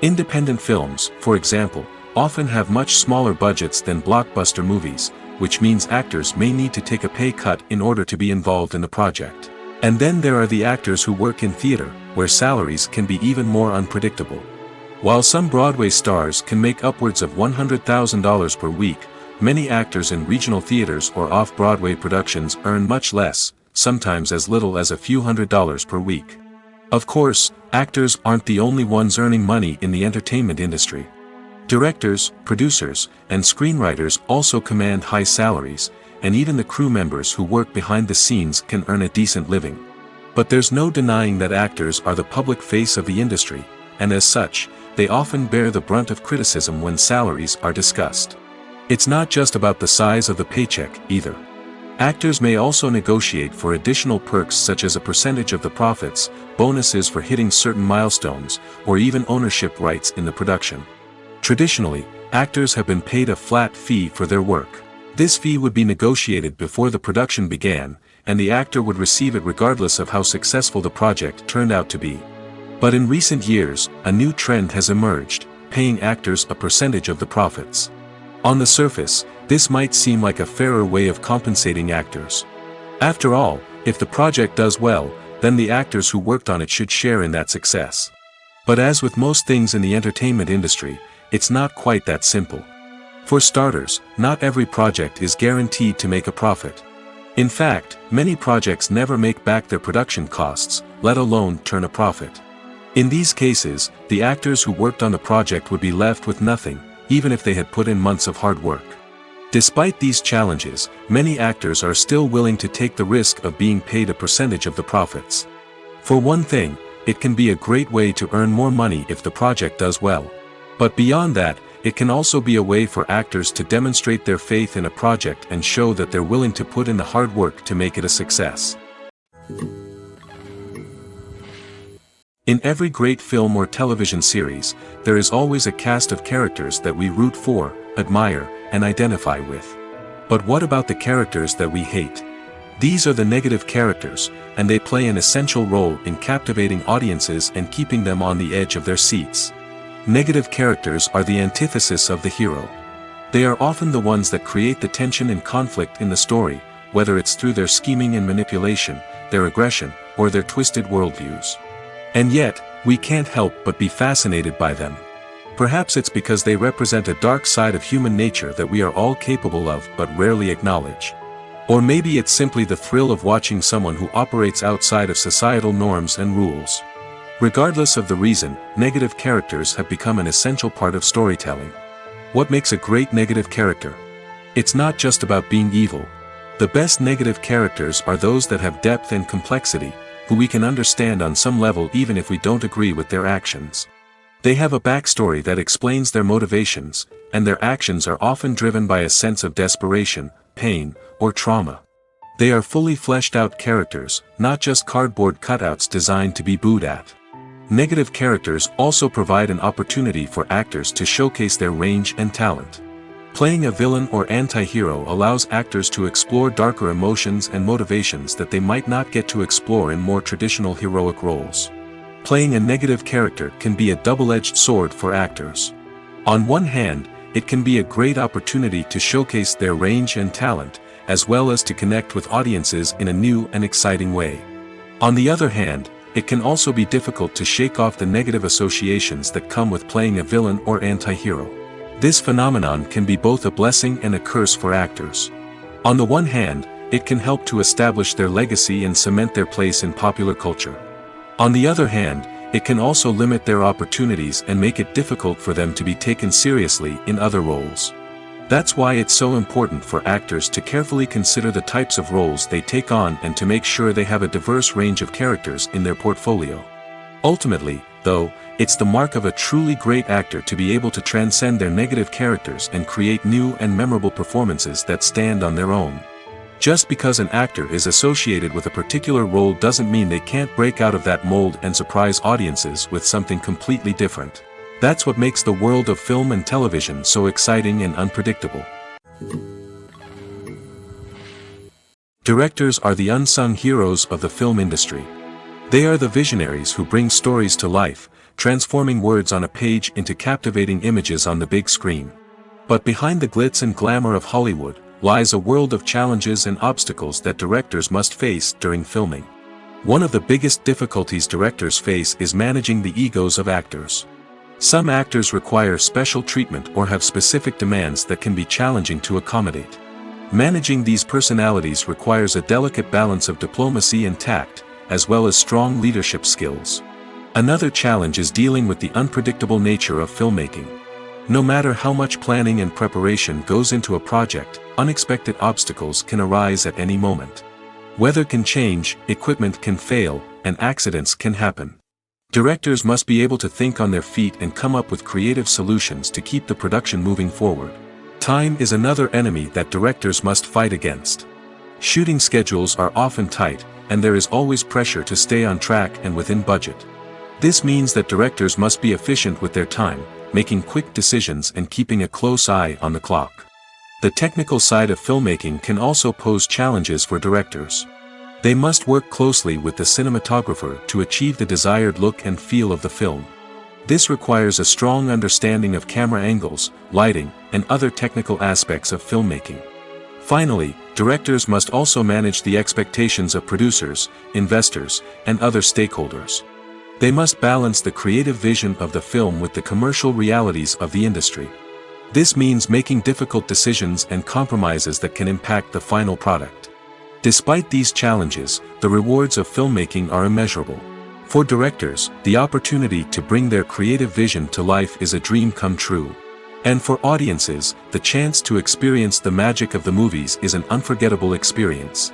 Independent films, for example, often have much smaller budgets than blockbuster movies, which means actors may need to take a pay cut in order to be involved in the project. And then there are the actors who work in theater, where salaries can be even more unpredictable. While some Broadway stars can make upwards of $100,000 per week, many actors in regional theaters or off-Broadway productions earn much less, sometimes as little as a few $100s per week. Of course, actors aren't the only ones earning money in the entertainment industry. Directors, producers, and screenwriters also command high salaries, and even the crew members who work behind the scenes can earn a decent living. But there's no denying that actors are the public face of the industry, and as such, they often bear the brunt of criticism when salaries are discussed. It's not just about the size of the paycheck, either. Actors may also negotiate for additional perks such as a percentage of the profits, bonuses for hitting certain milestones, or even ownership rights in the production. Traditionally, actors have been paid a flat fee for their work. This fee would be negotiated before the production began, and the actor would receive it regardless of how successful the project turned out to be. But in recent years, a new trend has emerged, paying actors a percentage of the profits. On the surface, this might seem like a fairer way of compensating actors. After all, if the project does well, then the actors who worked on it should share in that success. But as with most things in the entertainment industry, it's not quite that simple. For starters, not every project is guaranteed to make a profit. In fact, many projects never make back their production costs, let alone turn a profit. In these cases, the actors who worked on the project would be left with nothing, even if they had put in months of hard work. Despite these challenges, many actors are still willing to take the risk of being paid a percentage of the profits. For one thing, it can be a great way to earn more money if the project does well. But beyond that, it can also be a way for actors to demonstrate their faith in a project and show that they're willing to put in the hard work to make it a success. In every great film or television series, there is always a cast of characters that we root for, admire, and identify with. But what about the characters that we hate? These are the negative characters, and they play an essential role in captivating audiences and keeping them on the edge of their seats. Negative characters are the antithesis of the hero. They are often the ones that create the tension and conflict in the story, whether it's through their scheming and manipulation, their aggression, or their twisted worldviews. And yet, we can't help but be fascinated by them. Perhaps it's because they represent a dark side of human nature that we are all capable of but rarely acknowledge. Or maybe it's simply the thrill of watching someone who operates outside of societal norms and rules. Regardless of the reason, negative characters have become an essential part of storytelling. What makes a great negative character? It's not just about being evil. The best negative characters are those that have depth and complexity, who we can understand on some level even if we don't agree with their actions. They have a backstory that explains their motivations, and their actions are often driven by a sense of desperation, pain, or trauma. They are fully fleshed out characters, not just cardboard cutouts designed to be booed at. Negative characters also provide an opportunity for actors to showcase their range and talent. Playing a villain or anti-hero allows actors to explore darker emotions and motivations that they might not get to explore in more traditional heroic roles. Playing a negative character can be a double-edged sword for actors. On one hand, it can be a great opportunity to showcase their range and talent, as well as to connect with audiences in a new and exciting way. On the other hand, it can also be difficult to shake off the negative associations that come with playing a villain or anti-hero. This phenomenon can be both a blessing and a curse for actors. On the one hand, it can help to establish their legacy and cement their place in popular culture. On the other hand, it can also limit their opportunities and make it difficult for them to be taken seriously in other roles. That's why it's so important for actors to carefully consider the types of roles they take on and to make sure they have a diverse range of characters in their portfolio. Ultimately, though, it's the mark of a truly great actor to be able to transcend their negative characters and create new and memorable performances that stand on their own. Just because an actor is associated with a particular role doesn't mean they can't break out of that mold and surprise audiences with something completely different. That's what makes the world of film and television so exciting and unpredictable. Directors are the unsung heroes of the film industry. They are the visionaries who bring stories to life, transforming words on a page into captivating images on the big screen. But behind the glitz and glamour of Hollywood lies a world of challenges and obstacles that directors must face during filming. One of the biggest difficulties directors face is managing the egos of actors. Some actors require special treatment or have specific demands that can be challenging to accommodate. Managing these personalities requires a delicate balance of diplomacy and tact, as well as strong leadership skills. Another challenge is dealing with the unpredictable nature of filmmaking. No matter how much planning and preparation goes into a project, unexpected obstacles can arise at any moment. Weather can change, equipment can fail, and accidents can happen. Directors must be able to think on their feet and come up with creative solutions to keep the production moving forward. Time is another enemy that directors must fight against. Shooting schedules are often tight, and there is always pressure to stay on track and within budget. This means that directors must be efficient with their time, making quick decisions and keeping a close eye on the clock. The technical side of filmmaking can also pose challenges for directors. They must work closely with the cinematographer to achieve the desired look and feel of the film. This requires a strong understanding of camera angles, lighting, and other technical aspects of filmmaking. Finally, directors must also manage the expectations of producers, investors, and other stakeholders. They must balance the creative vision of the film with the commercial realities of the industry. This means making difficult decisions and compromises that can impact the final product. Despite these challenges, the rewards of filmmaking are immeasurable. For directors, the opportunity to bring their creative vision to life is a dream come true. And for audiences, the chance to experience the magic of the movies is an unforgettable experience.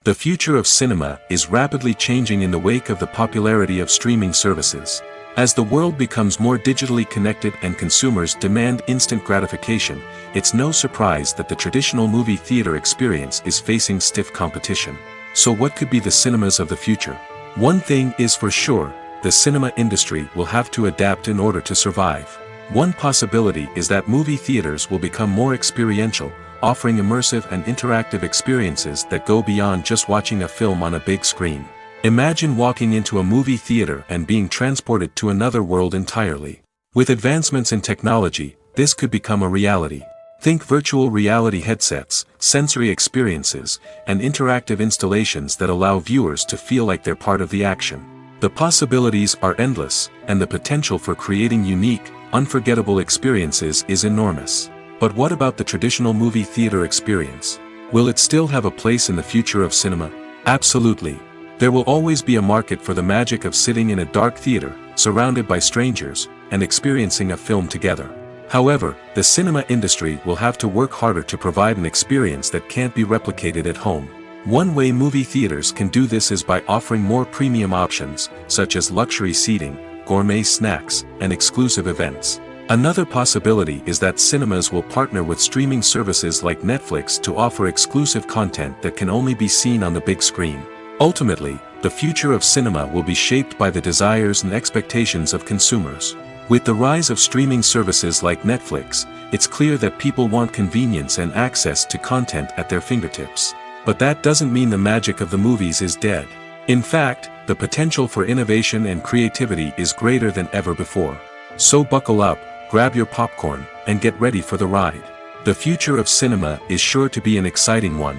The future of cinema is rapidly changing in the wake of the popularity of streaming services. As the world becomes more digitally connected and consumers demand instant gratification, it's no surprise that the traditional movie theater experience is facing stiff competition. So what could be the cinemas of the future? One thing is for sure, the cinema industry will have to adapt in order to survive. One possibility is that movie theaters will become more experiential, offering immersive and interactive experiences that go beyond just watching a film on a big screen. Imagine walking into a movie theater and being transported to another world entirely. With advancements in technology, this could become a reality. Think virtual reality headsets, sensory experiences, and interactive installations that allow viewers to feel like they're part of the action. The possibilities are endless, and the potential for creating unique, unforgettable experiences is enormous. But what about the traditional movie theater experience? Will it still have a place in the future of cinema? Absolutely. There will always be a market for the magic of sitting in a dark theater, surrounded by strangers, and experiencing a film together. However, the cinema industry will have to work harder to provide an experience that can't be replicated at home. One way movie theaters can do this is by offering more premium options, such as luxury seating, gourmet snacks, and exclusive events. Another possibility is that cinemas will partner with streaming services like Netflix to offer exclusive content that can only be seen on the big screen. Ultimately, the future of cinema will be shaped by the desires and expectations of consumers. With the rise of streaming services like Netflix, it's clear that people want convenience and access to content at their fingertips. But that doesn't mean the magic of the movies is dead. In fact, the potential for innovation and creativity is greater than ever before. So buckle up, grab your popcorn, and get ready for the ride. The future of cinema is sure to be an exciting one.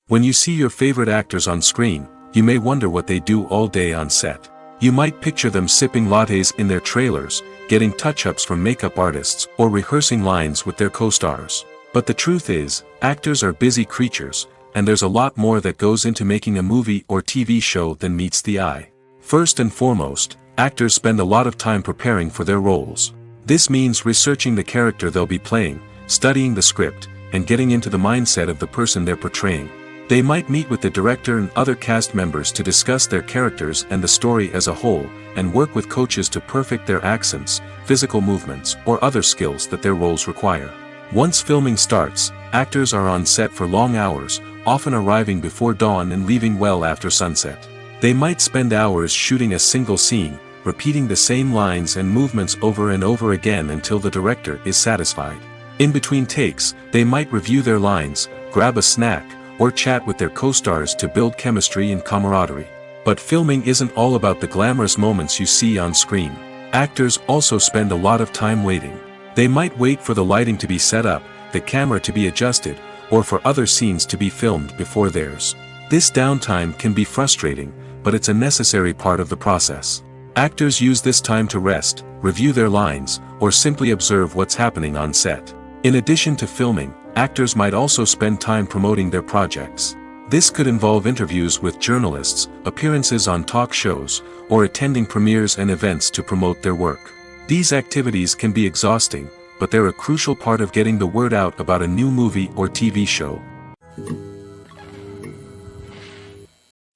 When you see your favorite actors on screen, you may wonder what they do all day on set. You might picture them sipping lattes in their trailers, getting touch-ups from makeup artists, or rehearsing lines with their co-stars. But the truth is, actors are busy creatures, and there's a lot more that goes into making a movie or TV show than meets the eye. First and foremost, actors spend a lot of time preparing for their roles. This means researching the character they'll be playing, studying the script, and getting into the mindset of the person they're portraying. They might meet with the director and other cast members to discuss their characters and the story as a whole, and work with coaches to perfect their accents, physical movements, or other skills that their roles require. Once filming starts, actors are on set for long hours, often arriving before dawn and leaving well after sunset. They might spend hours shooting a single scene, repeating the same lines and movements over and over again until the director is satisfied. In between takes, they might review their lines, grab a snack, or chat with their co-stars to build chemistry and camaraderie. But filming isn't all about the glamorous moments you see on screen. Actors also spend a lot of time waiting. They might wait for the lighting to be set up, the camera to be adjusted, or for other scenes to be filmed before theirs. This downtime can be frustrating, but it's a necessary part of the process. Actors use this time to rest, review their lines, or simply observe what's happening on set. In addition to filming, actors might also spend time promoting their projects. This could involve interviews with journalists, appearances on talk shows, or attending premieres and events to promote their work. These activities can be exhausting, but they're a crucial part of getting the word out about a new movie or TV show.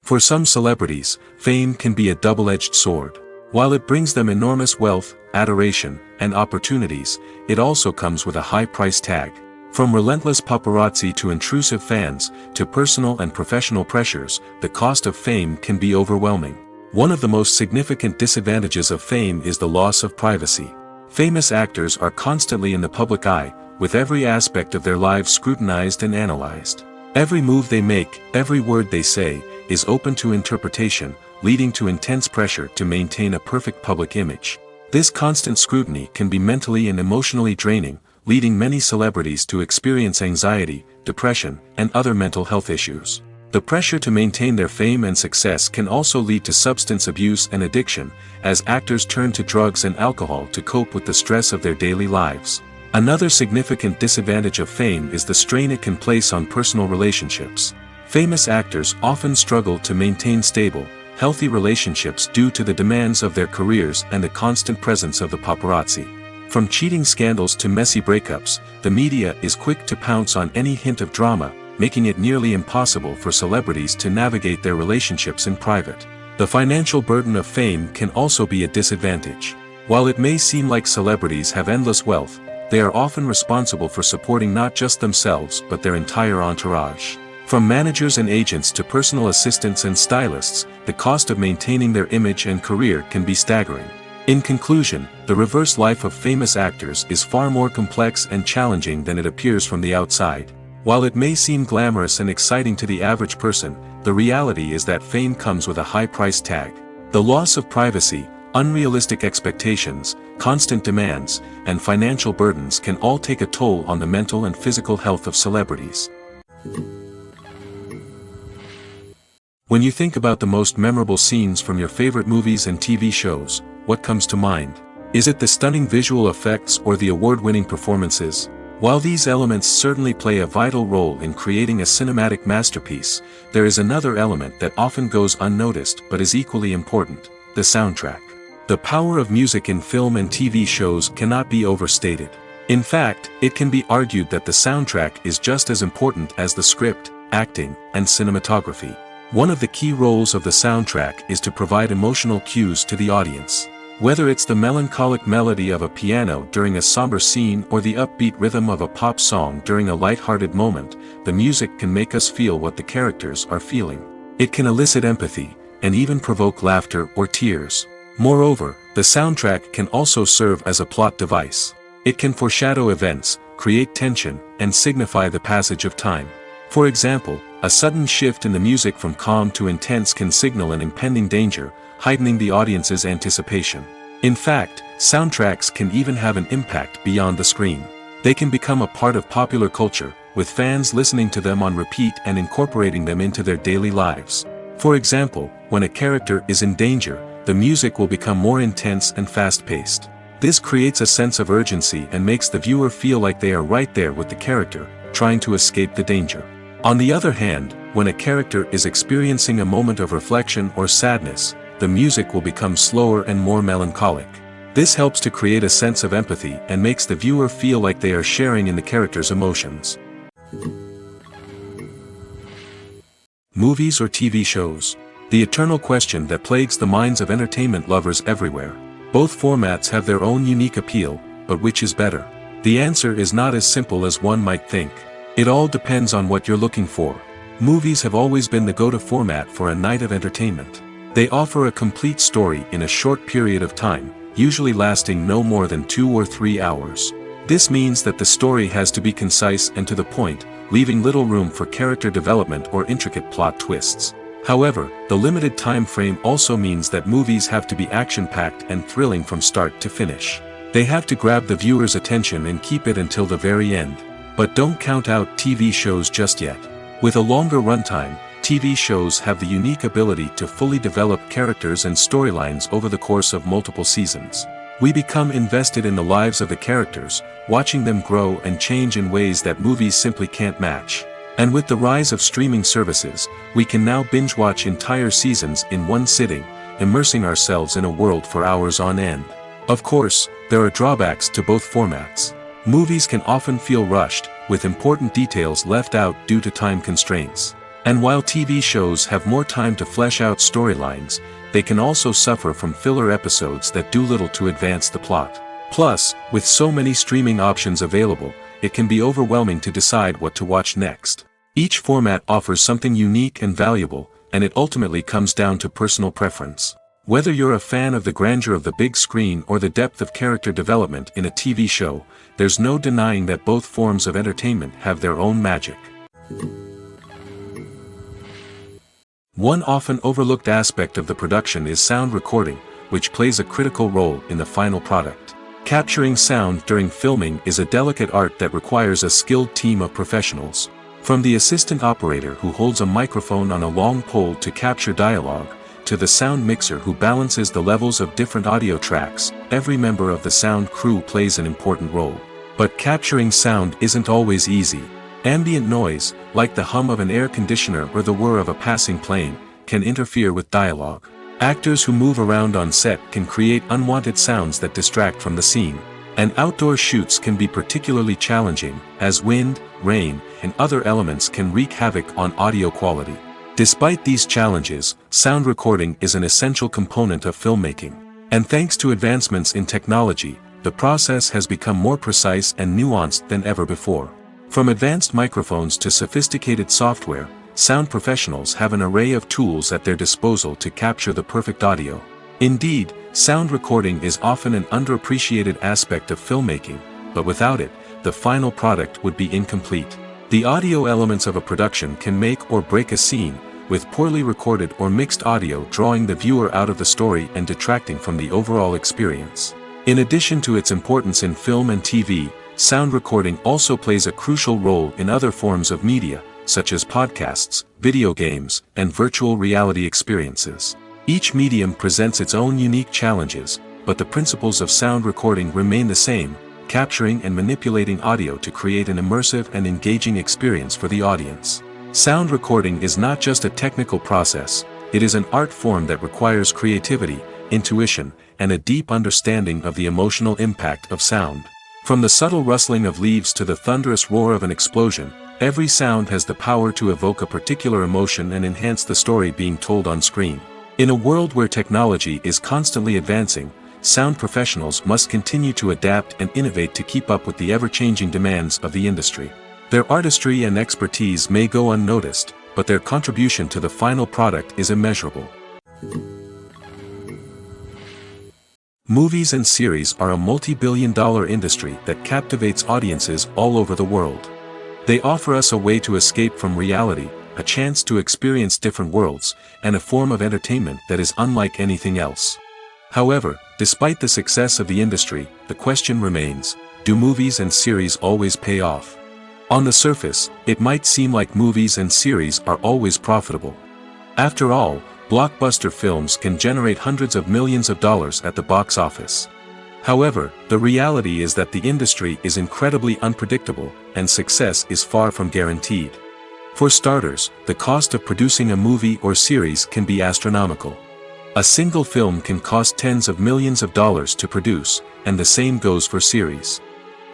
For some celebrities, fame can be a double-edged sword. While it brings them enormous wealth, adoration, and opportunities, it also comes with a high price tag. From relentless paparazzi to intrusive fans, to personal and professional pressures, the cost of fame can be overwhelming. One of the most significant disadvantages of fame is the loss of privacy. Famous actors are constantly in the public eye, with every aspect of their lives scrutinized and analyzed. Every move they make, every word they say, is open to interpretation, leading to intense pressure to maintain a perfect public image. This constant scrutiny can be mentally and emotionally draining, leading many celebrities to experience anxiety, depression, and other mental health issues. The pressure to maintain their fame and success can also lead to substance abuse and addiction, as actors turn to drugs and alcohol to cope with the stress of their daily lives. Another significant disadvantage of fame is the strain it can place on personal relationships. Famous actors often struggle to maintain stable, healthy relationships due to the demands of their careers and the constant presence of the paparazzi. From cheating scandals to messy breakups, the media is quick to pounce on any hint of drama, making it nearly impossible for celebrities to navigate their relationships in private. The financial burden of fame can also be a disadvantage. While it may seem like celebrities have endless wealth, they are often responsible for supporting not just themselves but their entire entourage. From managers and agents to personal assistants and stylists, the cost of maintaining their image and career can be staggering. In conclusion, the reverse life of famous actors is far more complex and challenging than it appears from the outside. While it may seem glamorous and exciting to the average person, the reality is that fame comes with a high price tag. The loss of privacy, unrealistic expectations, constant demands, and financial burdens can all take a toll on the mental and physical health of celebrities. When you think about the most memorable scenes from your favorite movies and TV shows, what comes to mind? Is it the stunning visual effects or the award-winning performances? While these elements certainly play a vital role in creating a cinematic masterpiece, there is another element that often goes unnoticed but is equally important: the soundtrack. The power of music in film and TV shows cannot be overstated. In fact, it can be argued that the soundtrack is just as important as the script, acting, and cinematography. One of the key roles of the soundtrack is to provide emotional cues to the audience. Whether it's the melancholic melody of a piano during a somber scene or the upbeat rhythm of a pop song during a light-hearted moment, the music can make us feel what the characters are feeling. It can elicit empathy, and even provoke laughter or tears. Moreover, the soundtrack can also serve as a plot device. It can foreshadow events, create tension, and signify the passage of time. For example, a sudden shift in the music from calm to intense can signal an impending danger, heightening the audience's anticipation. In fact, soundtracks can even have an impact beyond the screen. They can become a part of popular culture, with fans listening to them on repeat and incorporating them into their daily lives. For example, when a character is in danger, the music will become more intense and fast-paced. This creates a sense of urgency and makes the viewer feel like they are right there with the character, trying to escape the danger. On the other hand, when a character is experiencing a moment of reflection or sadness, the music will become slower and more melancholic. This helps to create a sense of empathy and makes the viewer feel like they are sharing in the character's emotions. Movies or TV shows? The eternal question that plagues the minds of entertainment lovers everywhere. Both formats have their own unique appeal, but which is better? The answer is not as simple as one might think. It all depends on what you're looking for. Movies have always been the go-to format for a night of entertainment. They offer a complete story in a short period of time, usually lasting no more than 2 or 3 hours. This means that the story has to be concise and to the point, leaving little room for character development or intricate plot twists. However, the limited time frame also means that movies have to be action-packed and thrilling from start to finish. They have to grab the viewer's attention and keep it until the very end. But don't count out TV shows just yet. With a longer runtime, TV shows have the unique ability to fully develop characters and storylines over the course of multiple seasons. We become invested in the lives of the characters, watching them grow and change in ways that movies simply can't match. And with the rise of streaming services, we can now binge-watch entire seasons in one sitting, immersing ourselves in a world for hours on end. Of course, there are drawbacks to both formats. Movies can often feel rushed, with important details left out due to time constraints. And while TV shows have more time to flesh out storylines, they can also suffer from filler episodes that do little to advance the plot. Plus, with so many streaming options available, it can be overwhelming to decide what to watch next. Each format offers something unique and valuable, and it ultimately comes down to personal preference. Whether you're a fan of the grandeur of the big screen or the depth of character development in a TV show, there's no denying that both forms of entertainment have their own magic. One often overlooked aspect of the production is sound recording, which plays a critical role in the final product. Capturing sound during filming is a delicate art that requires a skilled team of professionals. From the assistant operator who holds a microphone on a long pole to capture dialogue, to the sound mixer who balances the levels of different audio tracks, every member of the sound crew plays an important role. But capturing sound isn't always easy. Ambient noise, like the hum of an air conditioner or the whir of a passing plane, can interfere with dialogue. Actors who move around on set can create unwanted sounds that distract from the scene. And outdoor shoots can be particularly challenging, as wind, rain, and other elements can wreak havoc on audio quality. Despite these challenges, sound recording is an essential component of filmmaking. And thanks to advancements in technology, the process has become more precise and nuanced than ever before. From advanced microphones to sophisticated software, sound professionals have an array of tools at their disposal to capture the perfect audio. Indeed, sound recording is often an underappreciated aspect of filmmaking, but without it, the final product would be incomplete. The audio elements of a production can make or break a scene, with poorly recorded or mixed audio drawing the viewer out of the story and detracting from the overall experience. In addition to its importance in film and TV, sound recording also plays a crucial role in other forms of media, such as podcasts, video games, and virtual reality experiences. Each medium presents its own unique challenges, but the principles of sound recording remain the same, capturing and manipulating audio to create an immersive and engaging experience for the audience. Sound recording is not just a technical process, it is an art form that requires creativity, intuition, and a deep understanding of the emotional impact of sound. From the subtle rustling of leaves to the thunderous roar of an explosion, every sound has the power to evoke a particular emotion and enhance the story being told on screen. In a world where technology is constantly advancing, sound professionals must continue to adapt and innovate to keep up with the ever-changing demands of the industry. Their artistry and expertise may go unnoticed, but their contribution to the final product is immeasurable. Movies and series are a multi-billion-dollar industry that captivates audiences all over the world. They offer us a way to escape from reality, a chance to experience different worlds, and a form of entertainment that is unlike anything else. However, despite the success of the industry, the question remains, do movies and series always pay off? On the surface, it might seem like movies and series are always profitable. After all, blockbuster films can generate hundreds of millions of dollars at the box office. However, the reality is that the industry is incredibly unpredictable, and success is far from guaranteed. For starters, the cost of producing a movie or series can be astronomical. A single film can cost tens of millions of dollars to produce, and the same goes for series.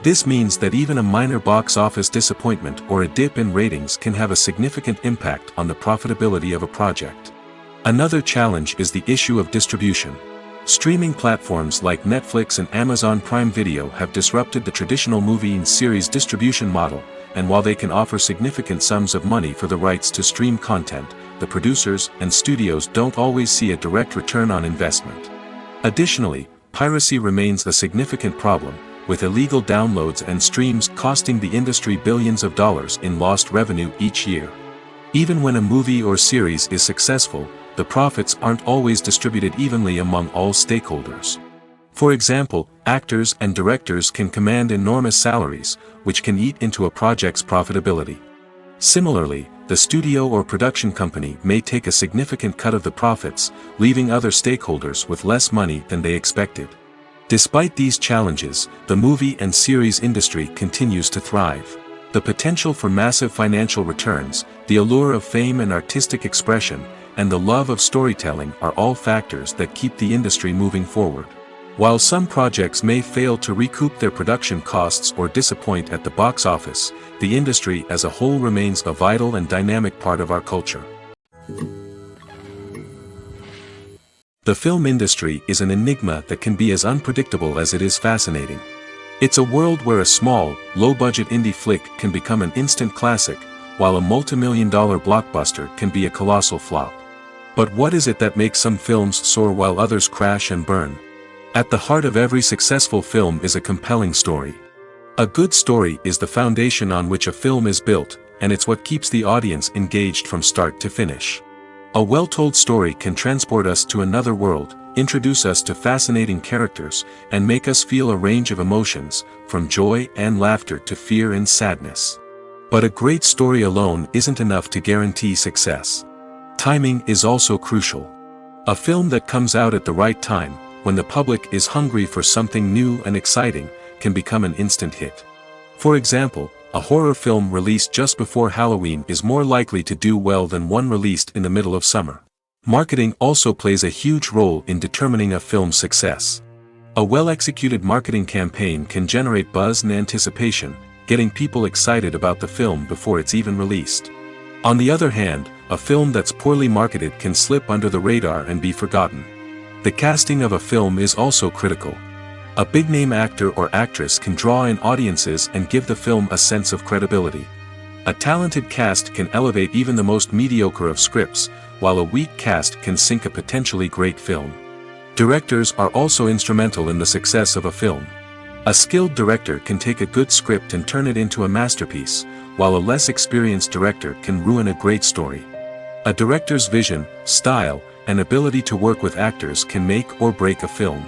This means that even a minor box office disappointment or a dip in ratings can have a significant impact on the profitability of a project. Another challenge is the issue of distribution. Streaming platforms like Netflix and Amazon Prime Video have disrupted the traditional movie and series distribution model, and while they can offer significant sums of money for the rights to stream content, the producers and studios don't always see a direct return on investment. Additionally, piracy remains a significant problem, with illegal downloads and streams costing the industry billions of dollars in lost revenue each year. Even when a movie or series is successful, the profits aren't always distributed evenly among all stakeholders. For example, actors and directors can command enormous salaries, which can eat into a project's profitability. Similarly, the studio or production company may take a significant cut of the profits, leaving other stakeholders with less money than they expected. Despite these challenges, the movie and series industry continues to thrive. The potential for massive financial returns, the allure of fame and artistic expression, and the love of storytelling are all factors that keep the industry moving forward. While some projects may fail to recoup their production costs or disappoint at the box office, the industry as a whole remains a vital and dynamic part of our culture. The film industry is an enigma that can be as unpredictable as it is fascinating. It's a world where a small, low-budget indie flick can become an instant classic, while a multi-million-dollar blockbuster can be a colossal flop. But what is it that makes some films soar while others crash and burn? At the heart of every successful film is a compelling story. A good story is the foundation on which a film is built, and it's what keeps the audience engaged from start to finish. A well-told story can transport us to another world, introduce us to fascinating characters, and make us feel a range of emotions, from joy and laughter to fear and sadness. But a great story alone isn't enough to guarantee success. Timing is also crucial. A film that comes out at the right time, when the public is hungry for something new and exciting, can become an instant hit. For example, a horror film released just before Halloween is more likely to do well than one released in the middle of summer. Marketing also plays a huge role in determining a film's success. A well-executed marketing campaign can generate buzz and anticipation, getting people excited about the film before it's even released. On the other hand, a film that's poorly marketed can slip under the radar and be forgotten. The casting of a film is also critical. A big-name actor or actress can draw in audiences and give the film a sense of credibility. A talented cast can elevate even the most mediocre of scripts, while a weak cast can sink a potentially great film. Directors are also instrumental in the success of a film. A skilled director can take a good script and turn it into a masterpiece, while a less experienced director can ruin a great story. A director's vision, style, and ability to work with actors can make or break a film.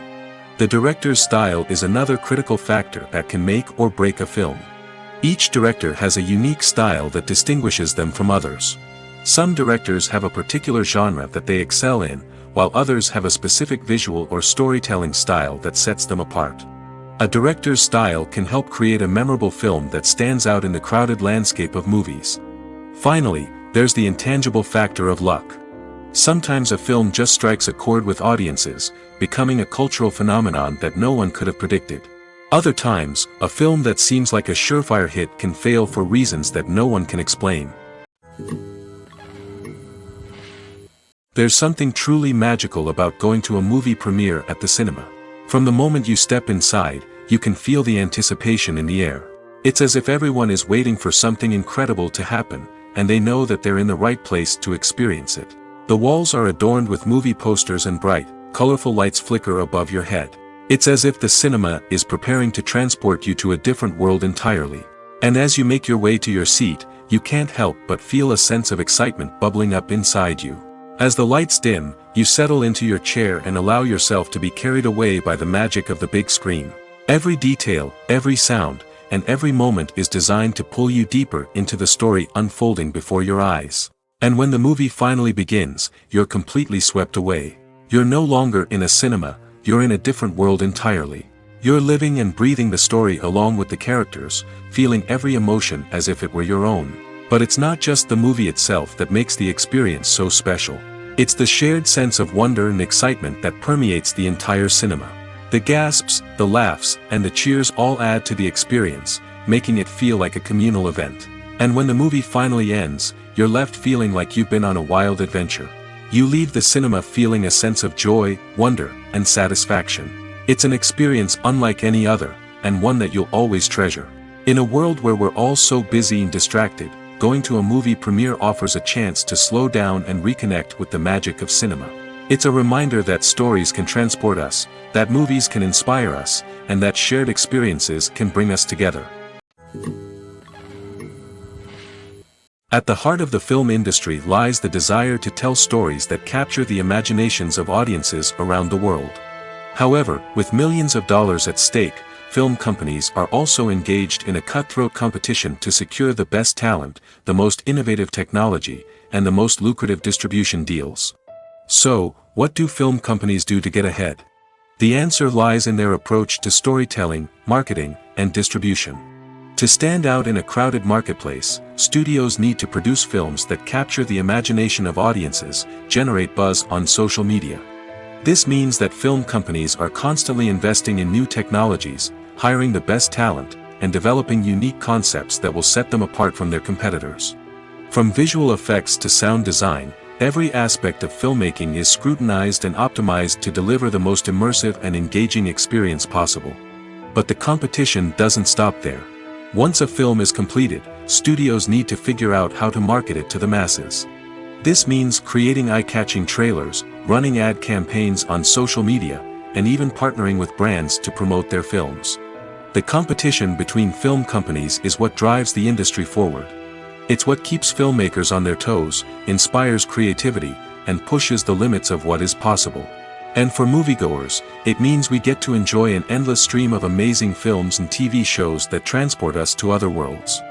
The director's style is another critical factor that can make or break a film. Each director has a unique style that distinguishes them from others. Some directors have a particular genre that they excel in, while others have a specific visual or storytelling style that sets them apart. A director's style can help create a memorable film that stands out in the crowded landscape of movies. Finally, there's the intangible factor of luck. Sometimes a film just strikes a chord with audiences, becoming a cultural phenomenon that no one could have predicted. Other times, a film that seems like a surefire hit can fail for reasons that no one can explain. There's something truly magical about going to a movie premiere at the cinema. From the moment you step inside, you can feel the anticipation in the air. It's as if everyone is waiting for something incredible to happen, and they know that they're in the right place to experience it. The walls are adorned with movie posters and bright, colorful lights flicker above your head. It's as if the cinema is preparing to transport you to a different world entirely. And as you make your way to your seat, you can't help but feel a sense of excitement bubbling up inside you. As the lights dim, you settle into your chair and allow yourself to be carried away by the magic of the big screen. Every detail, every sound, and every moment is designed to pull you deeper into the story unfolding before your eyes. And when the movie finally begins, you're completely swept away. You're no longer in a cinema, you're in a different world entirely. You're living and breathing the story along with the characters, feeling every emotion as if it were your own. But it's not just the movie itself that makes the experience so special. It's the shared sense of wonder and excitement that permeates the entire cinema. The gasps, the laughs, and the cheers all add to the experience, making it feel like a communal event. And when the movie finally ends, you're left feeling like you've been on a wild adventure. You leave the cinema feeling a sense of joy, wonder, and satisfaction. It's an experience unlike any other, and one that you'll always treasure. In a world where we're all so busy and distracted, going to a movie premiere offers a chance to slow down and reconnect with the magic of cinema. It's a reminder that stories can transport us, that movies can inspire us, and that shared experiences can bring us together. At the heart of the film industry lies the desire to tell stories that capture the imaginations of audiences around the world. However, with millions of dollars at stake, film companies are also engaged in a cutthroat competition to secure the best talent, the most innovative technology, and the most lucrative distribution deals. So, what do film companies do to get ahead? The answer lies in their approach to storytelling, marketing, and distribution. To stand out in a crowded marketplace, studios need to produce films that capture the imagination of audiences, generate buzz on social media. This means that film companies are constantly investing in new technologies, hiring the best talent, and developing unique concepts that will set them apart from their competitors. From visual effects to sound design, every aspect of filmmaking is scrutinized and optimized to deliver the most immersive and engaging experience possible. But the competition doesn't stop there. Once a film is completed, studios need to figure out how to market it to the masses. This means creating eye-catching trailers, running ad campaigns on social media, and even partnering with brands to promote their films. The competition between film companies is what drives the industry forward. It's what keeps filmmakers on their toes, inspires creativity, and pushes the limits of what is possible. And for moviegoers, it means we get to enjoy an endless stream of amazing films and TV shows that transport us to other worlds.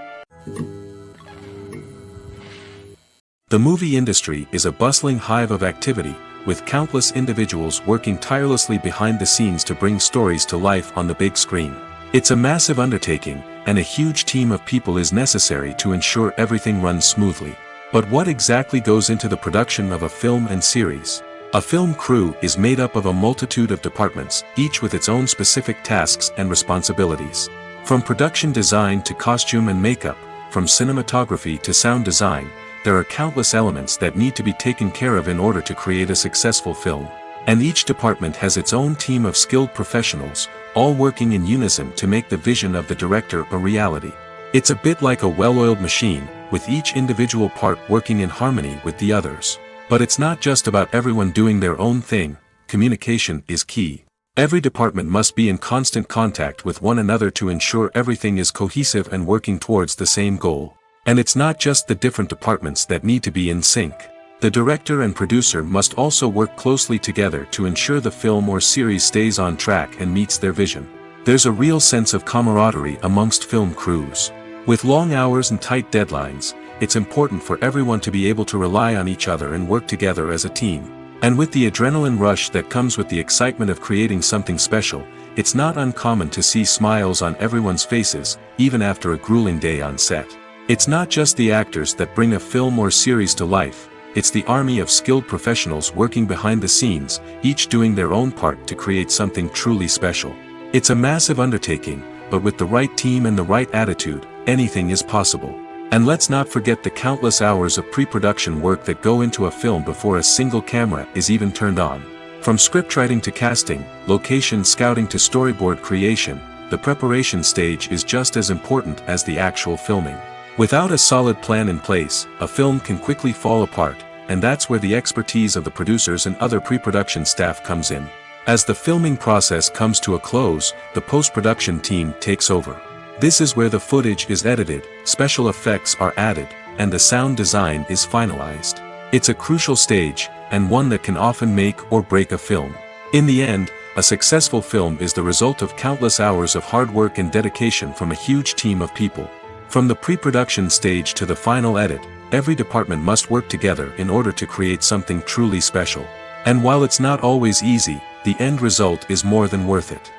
The movie industry is a bustling hive of activity, with countless individuals working tirelessly behind the scenes to bring stories to life on the big screen. It's a massive undertaking, and a huge team of people is necessary to ensure everything runs smoothly. But what exactly goes into the production of a film and series? A film crew is made up of a multitude of departments, each with its own specific tasks and responsibilities. From production design to costume and makeup, from cinematography to sound design, there are countless elements that need to be taken care of in order to create a successful film. And each department has its own team of skilled professionals, all working in unison to make the vision of the director a reality. It's a bit like a well-oiled machine, with each individual part working in harmony with the others. But it's not just about everyone doing their own thing. Communication is key. Every department must be in constant contact with one another to ensure everything is cohesive and working towards the same goal. And it's not just the different departments that need to be in sync. The director and producer must also work closely together to ensure the film or series stays on track and meets their vision. There's a real sense of camaraderie amongst film crews. With long hours and tight deadlines, it's important for everyone to be able to rely on each other and work together as a team. And with the adrenaline rush that comes with the excitement of creating something special, it's not uncommon to see smiles on everyone's faces, even after a grueling day on set. It's not just the actors that bring a film or series to life, it's the army of skilled professionals working behind the scenes, each doing their own part to create something truly special. It's a massive undertaking, but with the right team and the right attitude, anything is possible. And let's not forget the countless hours of pre-production work that go into a film before a single camera is even turned on. From scriptwriting to casting, location scouting to storyboard creation, the preparation stage is just as important as the actual filming. Without a solid plan in place, a film can quickly fall apart, and that's where the expertise of the producers and other pre-production staff comes in. As the filming process comes to a close, the post-production team takes over. This is where the footage is edited, special effects are added, and the sound design is finalized. It's a crucial stage, and one that can often make or break a film. In the end, a successful film is the result of countless hours of hard work and dedication from a huge team of people. From the pre-production stage to the final edit, every department must work together in order to create something truly special. And while it's not always easy, the end result is more than worth it.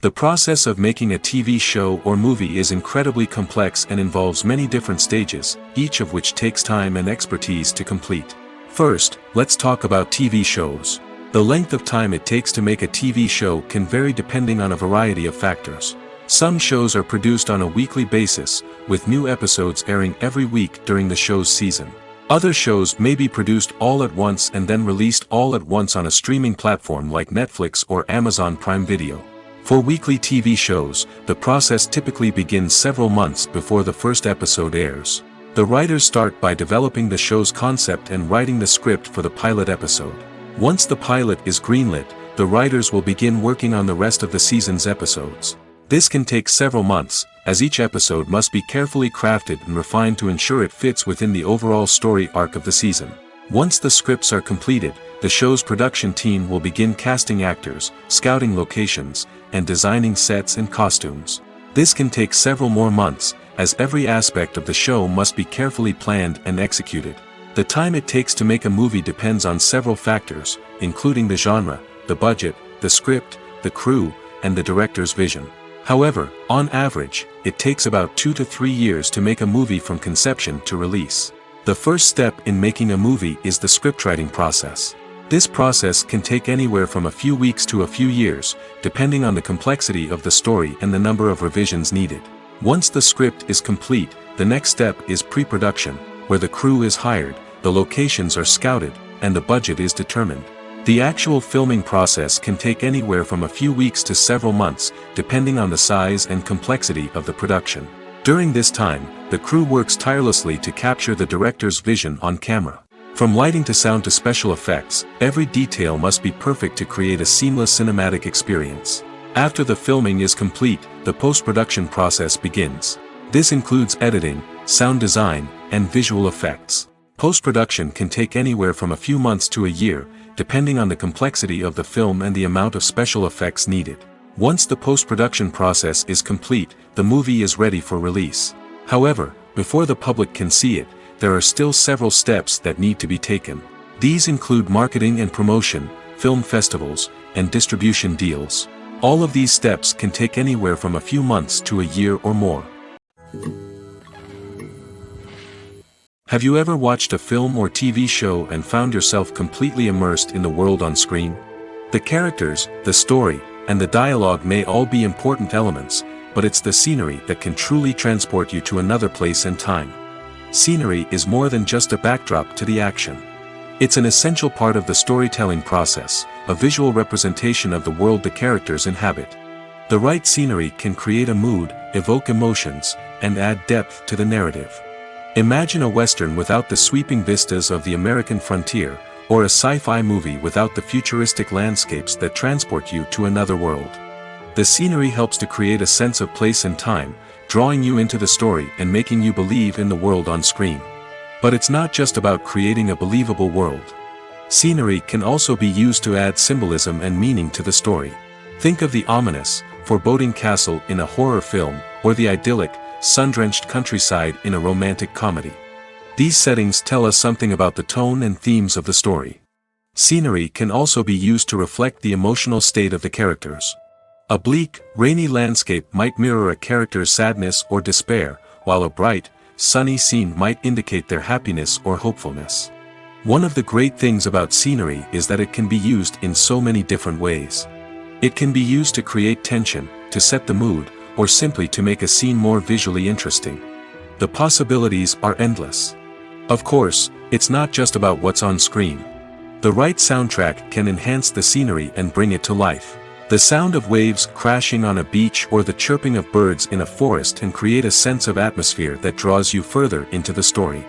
The process of making a TV show or movie is incredibly complex and involves many different stages, each of which takes time and expertise to complete. First, let's talk about TV shows. The length of time it takes to make a TV show can vary depending on a variety of factors. Some shows are produced on a weekly basis, with new episodes airing every week during the show's season. Other shows may be produced all at once and then released all at once on a streaming platform like Netflix or Amazon Prime Video. For weekly TV shows, the process typically begins several months before the first episode airs. The writers start by developing the show's concept and writing the script for the pilot episode. Once the pilot is greenlit, the writers will begin working on the rest of the season's episodes. This can take several months, as each episode must be carefully crafted and refined to ensure it fits within the overall story arc of the season. Once the scripts are completed, the show's production team will begin casting actors, scouting locations, and designing sets and costumes. This can take several more months, as every aspect of the show must be carefully planned and executed. The time it takes to make a movie depends on several factors, including the genre, the budget, the script, the crew, and the director's vision. However, on average, it takes about 2 to 3 years to make a movie from conception to release. The first step in making a movie is the scriptwriting process. This process can take anywhere from a few weeks to a few years, depending on the complexity of the story and the number of revisions needed. Once the script is complete, the next step is pre-production, where the crew is hired, the locations are scouted, and the budget is determined. The actual filming process can take anywhere from a few weeks to several months, depending on the size and complexity of the production. During this time, the crew works tirelessly to capture the director's vision on camera. From lighting to sound to special effects, every detail must be perfect to create a seamless cinematic experience. After the filming is complete, the post-production process begins. This includes editing, sound design, and visual effects. Post-production can take anywhere from a few months to a year, depending on the complexity of the film and the amount of special effects needed. Once the post-production process is complete, the movie is ready for release. However, before the public can see it, there are still several steps that need to be taken. These include marketing and promotion, film festivals, and distribution deals. All of these steps can take anywhere from a few months to a year or more. Have you ever watched a film or TV show and found yourself completely immersed in the world on screen? The characters, the story, and the dialogue may all be important elements, but it's the scenery that can truly transport you to another place and time. Scenery is more than just a backdrop to the action. It's an essential part of the storytelling process, a visual representation of the world the characters inhabit. The right scenery can create a mood, evoke emotions, and add depth to the narrative. Imagine a Western without the sweeping vistas of the American frontier, or a sci-fi movie without the futuristic landscapes that transport you to another world. The scenery helps to create a sense of place and time, drawing you into the story and making you believe in the world on screen. But it's not just about creating a believable world. Scenery can also be used to add symbolism and meaning to the story. Think of the ominous, foreboding castle in a horror film, or the idyllic, sun-drenched countryside in a romantic comedy. These settings tell us something about the tone and themes of the story. Scenery can also be used to reflect the emotional state of the characters. A bleak, rainy landscape might mirror a character's sadness or despair, while a bright, sunny scene might indicate their happiness or hopefulness. One of the great things about scenery is that it can be used in so many different ways. It can be used to create tension, to set the mood, or simply to make a scene more visually interesting. The possibilities are endless. Of course, it's not just about what's on screen. The right soundtrack can enhance the scenery and bring it to life. The sound of waves crashing on a beach or the chirping of birds in a forest can create a sense of atmosphere that draws you further into the story.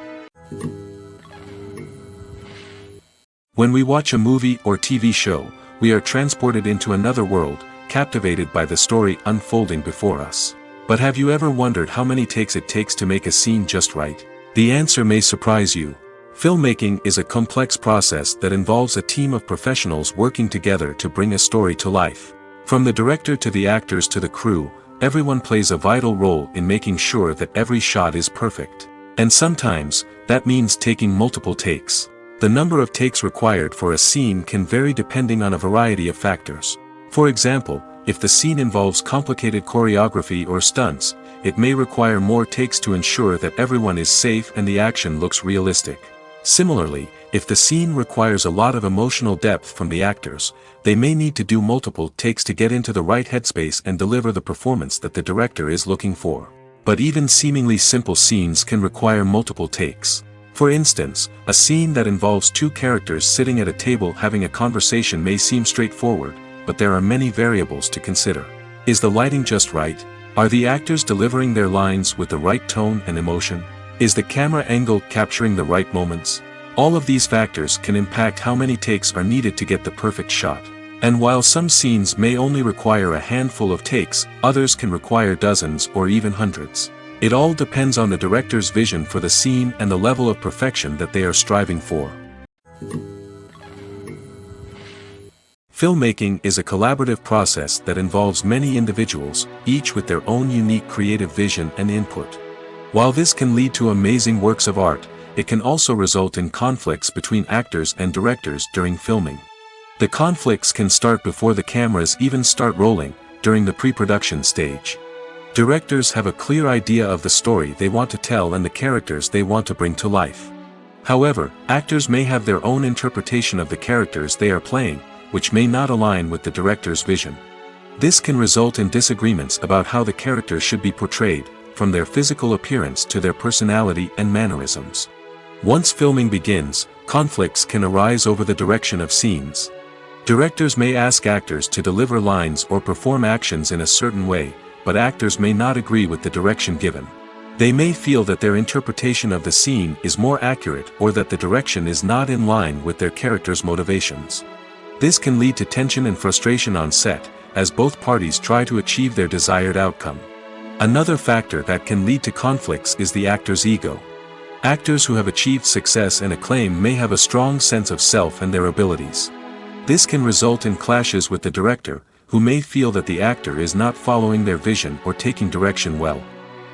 When we watch a movie or TV show, we are transported into another world, captivated by the story unfolding before us. But have you ever wondered how many takes it takes to make a scene just right? The answer may surprise you. Filmmaking is a complex process that involves a team of professionals working together to bring a story to life. From the director to the actors to the crew, everyone plays a vital role in making sure that every shot is perfect. And sometimes, that means taking multiple takes. The number of takes required for a scene can vary depending on a variety of factors. For example, if the scene involves complicated choreography or stunts, it may require more takes to ensure that everyone is safe and the action looks realistic. Similarly, if the scene requires a lot of emotional depth from the actors, they may need to do multiple takes to get into the right headspace and deliver the performance that the director is looking for. But even seemingly simple scenes can require multiple takes. For instance, a scene that involves two characters sitting at a table having a conversation may seem straightforward, but there are many variables to consider. Is the lighting just right? Are the actors delivering their lines with the right tone and emotion? Is the camera angle capturing the right moments? All of these factors can impact how many takes are needed to get the perfect shot. And while some scenes may only require a handful of takes, others can require dozens or even hundreds. It all depends on the director's vision for the scene and the level of perfection that they are striving for. Filmmaking is a collaborative process that involves many individuals, each with their own unique creative vision and input. While this can lead to amazing works of art, it can also result in conflicts between actors and directors during filming. The conflicts can start before the cameras even start rolling, during the pre-production stage. Directors have a clear idea of the story they want to tell and the characters they want to bring to life. However, actors may have their own interpretation of the characters they are playing, which may not align with the director's vision. This can result in disagreements about how the characters should be portrayed, from their physical appearance to their personality and mannerisms. Once filming begins, conflicts can arise over the direction of scenes. Directors may ask actors to deliver lines or perform actions in a certain way, but actors may not agree with the direction given. They may feel that their interpretation of the scene is more accurate or that the direction is not in line with their character's motivations. This can lead to tension and frustration on set, as both parties try to achieve their desired outcome. Another factor that can lead to conflicts is the actor's ego. Actors who have achieved success and acclaim may have a strong sense of self and their abilities. This can result in clashes with the director, who may feel that the actor is not following their vision or taking direction well.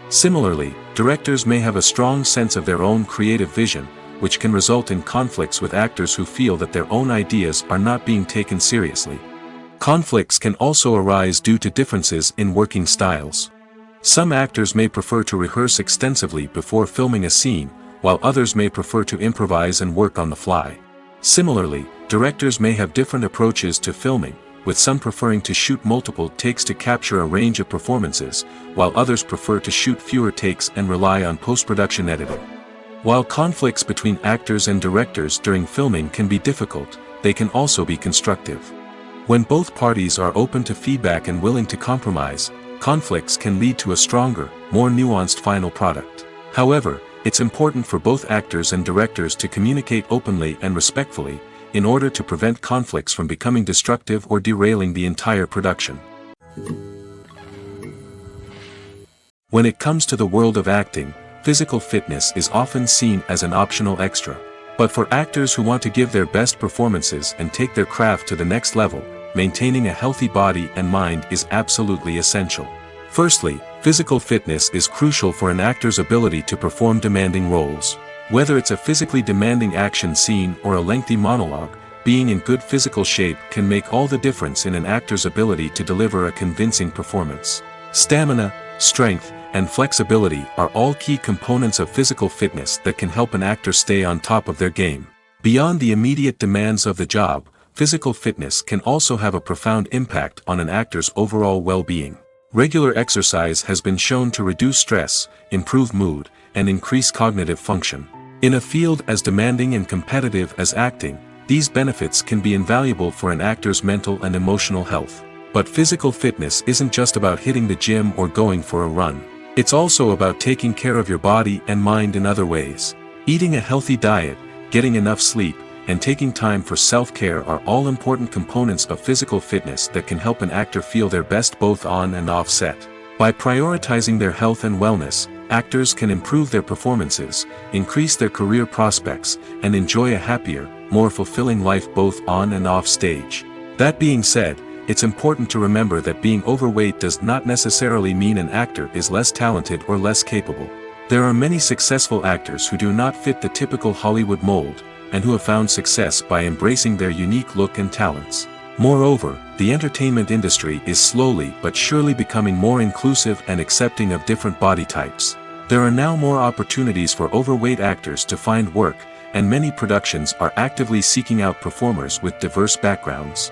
Similarly, directors may have a strong sense of their own creative vision, which can result in conflicts with actors who feel that their own ideas are not being taken seriously. Conflicts can also arise due to differences in working styles. Some actors may prefer to rehearse extensively before filming a scene, while others may prefer to improvise and work on the fly. Similarly, directors may have different approaches to filming, with some preferring to shoot multiple takes to capture a range of performances, while others prefer to shoot fewer takes and rely on post-production editing. While conflicts between actors and directors during filming can be difficult, they can also be constructive. When both parties are open to feedback and willing to compromise, conflicts can lead to a stronger, more nuanced final product. However, it's important for both actors and directors to communicate openly and respectfully, in order to prevent conflicts from becoming destructive or derailing the entire production. When it comes to the world of acting, physical fitness is often seen as an optional extra. But for actors who want to give their best performances and take their craft to the next level, maintaining a healthy body and mind is absolutely essential. Firstly, physical fitness is crucial for an actor's ability to perform demanding roles. Whether it's a physically demanding action scene or a lengthy monologue, being in good physical shape can make all the difference in an actor's ability to deliver a convincing performance. Stamina, strength, and flexibility are all key components of physical fitness that can help an actor stay on top of their game. Beyond the immediate demands of the job, physical fitness can also have a profound impact on an actor's overall well-being. Regular exercise has been shown to reduce stress, improve mood, and increase cognitive function. In a field as demanding and competitive as acting, these benefits can be invaluable for an actor's mental and emotional health. But physical fitness isn't just about hitting the gym or going for a run. It's also about taking care of your body and mind in other ways. Eating a healthy diet, getting enough sleep, and taking time for self-care are all important components of physical fitness that can help an actor feel their best both on and off set. By prioritizing their health and wellness, actors can improve their performances, increase their career prospects, and enjoy a happier, more fulfilling life both on and off stage. That being said, it's important to remember that being overweight does not necessarily mean an actor is less talented or less capable. There are many successful actors who do not fit the typical Hollywood mold, and who have found success by embracing their unique look and talents. Moreover, the entertainment industry is slowly but surely becoming more inclusive and accepting of different body types. There are now more opportunities for overweight actors to find work, and many productions are actively seeking out performers with diverse backgrounds.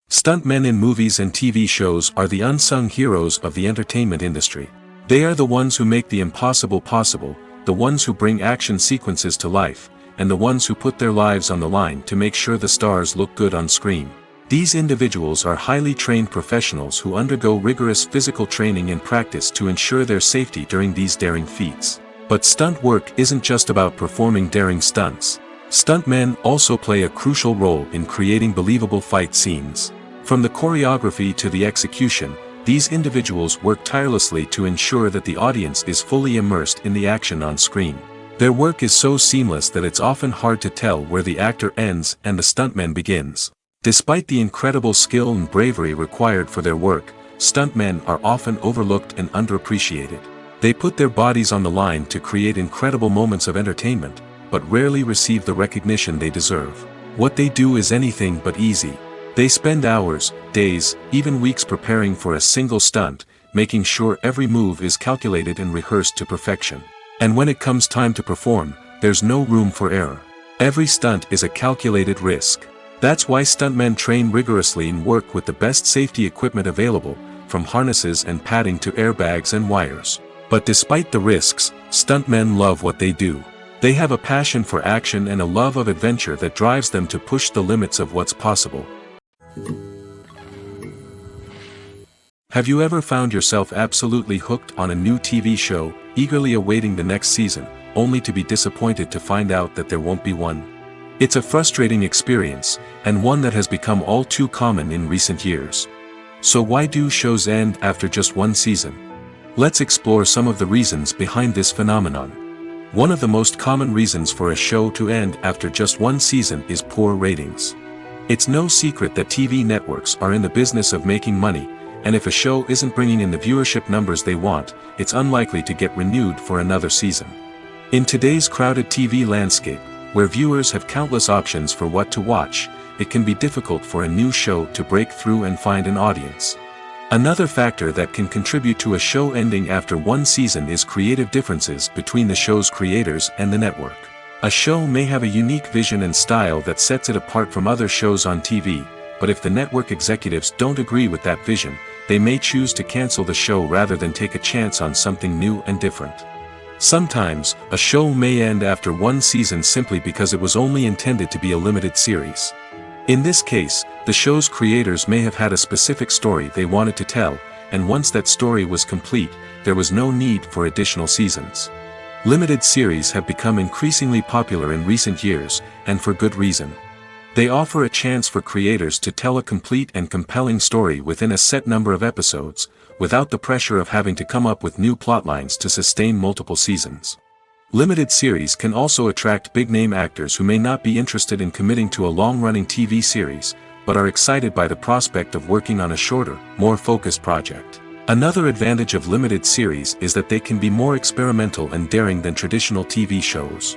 Stuntmen in movies and TV shows are the unsung heroes of the entertainment industry. They are the ones who make the impossible possible, the ones who bring action sequences to life, and the ones who put their lives on the line to make sure the stars look good on screen. These individuals are highly trained professionals who undergo rigorous physical training and practice to ensure their safety during these daring feats. But stunt work isn't just about performing daring stunts. Stuntmen also play a crucial role in creating believable fight scenes. From the choreography to the execution, these individuals work tirelessly to ensure that the audience is fully immersed in the action on screen. Their work is so seamless that it's often hard to tell where the actor ends and the stuntman begins. Despite the incredible skill and bravery required for their work, stuntmen are often overlooked and underappreciated. They put their bodies on the line to create incredible moments of entertainment, but rarely receive the recognition they deserve. What they do is anything but easy. They spend hours, days, even weeks preparing for a single stunt, making sure every move is calculated and rehearsed to perfection. And when it comes time to perform, there's no room for error. Every stunt is a calculated risk. That's why stuntmen train rigorously and work with the best safety equipment available, from harnesses and padding to airbags and wires. But despite the risks, stuntmen love what they do. They have a passion for action and a love of adventure that drives them to push the limits of what's possible. Have you ever found yourself absolutely hooked on a new TV show, eagerly awaiting the next season, only to be disappointed to find out that there won't be one? It's a frustrating experience, and one that has become all too common in recent years. So why do shows end after just one season? Let's explore some of the reasons behind this phenomenon. One of the most common reasons for a show to end after just one season is poor ratings. It's no secret that TV networks are in the business of making money, and if a show isn't bringing in the viewership numbers they want, it's unlikely to get renewed for another season. In today's crowded TV landscape, where viewers have countless options for what to watch, it can be difficult for a new show to break through and find an audience. Another factor that can contribute to a show ending after one season is creative differences between the show's creators and the network. A show may have a unique vision and style that sets it apart from other shows on TV, but if the network executives don't agree with that vision, they may choose to cancel the show rather than take a chance on something new and different. Sometimes, a show may end after one season simply because it was only intended to be a limited series. In this case, the show's creators may have had a specific story they wanted to tell, and once that story was complete, there was no need for additional seasons. Limited series have become increasingly popular in recent years, and for good reason. They offer a chance for creators to tell a complete and compelling story within a set number of episodes, without the pressure of having to come up with new plotlines to sustain multiple seasons. Limited series can also attract big-name actors who may not be interested in committing to a long-running TV series, but are excited by the prospect of working on a shorter, more focused project. Another advantage of limited series is that they can be more experimental and daring than traditional TV shows.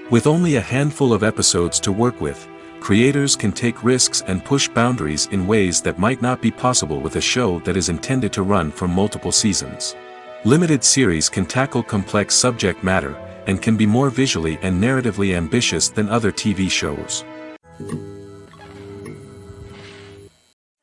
With only a handful of episodes to work with, creators can take risks and push boundaries in ways that might not be possible with a show that is intended to run for multiple seasons. Limited series can tackle complex subject matter, and can be more visually and narratively ambitious than other TV shows.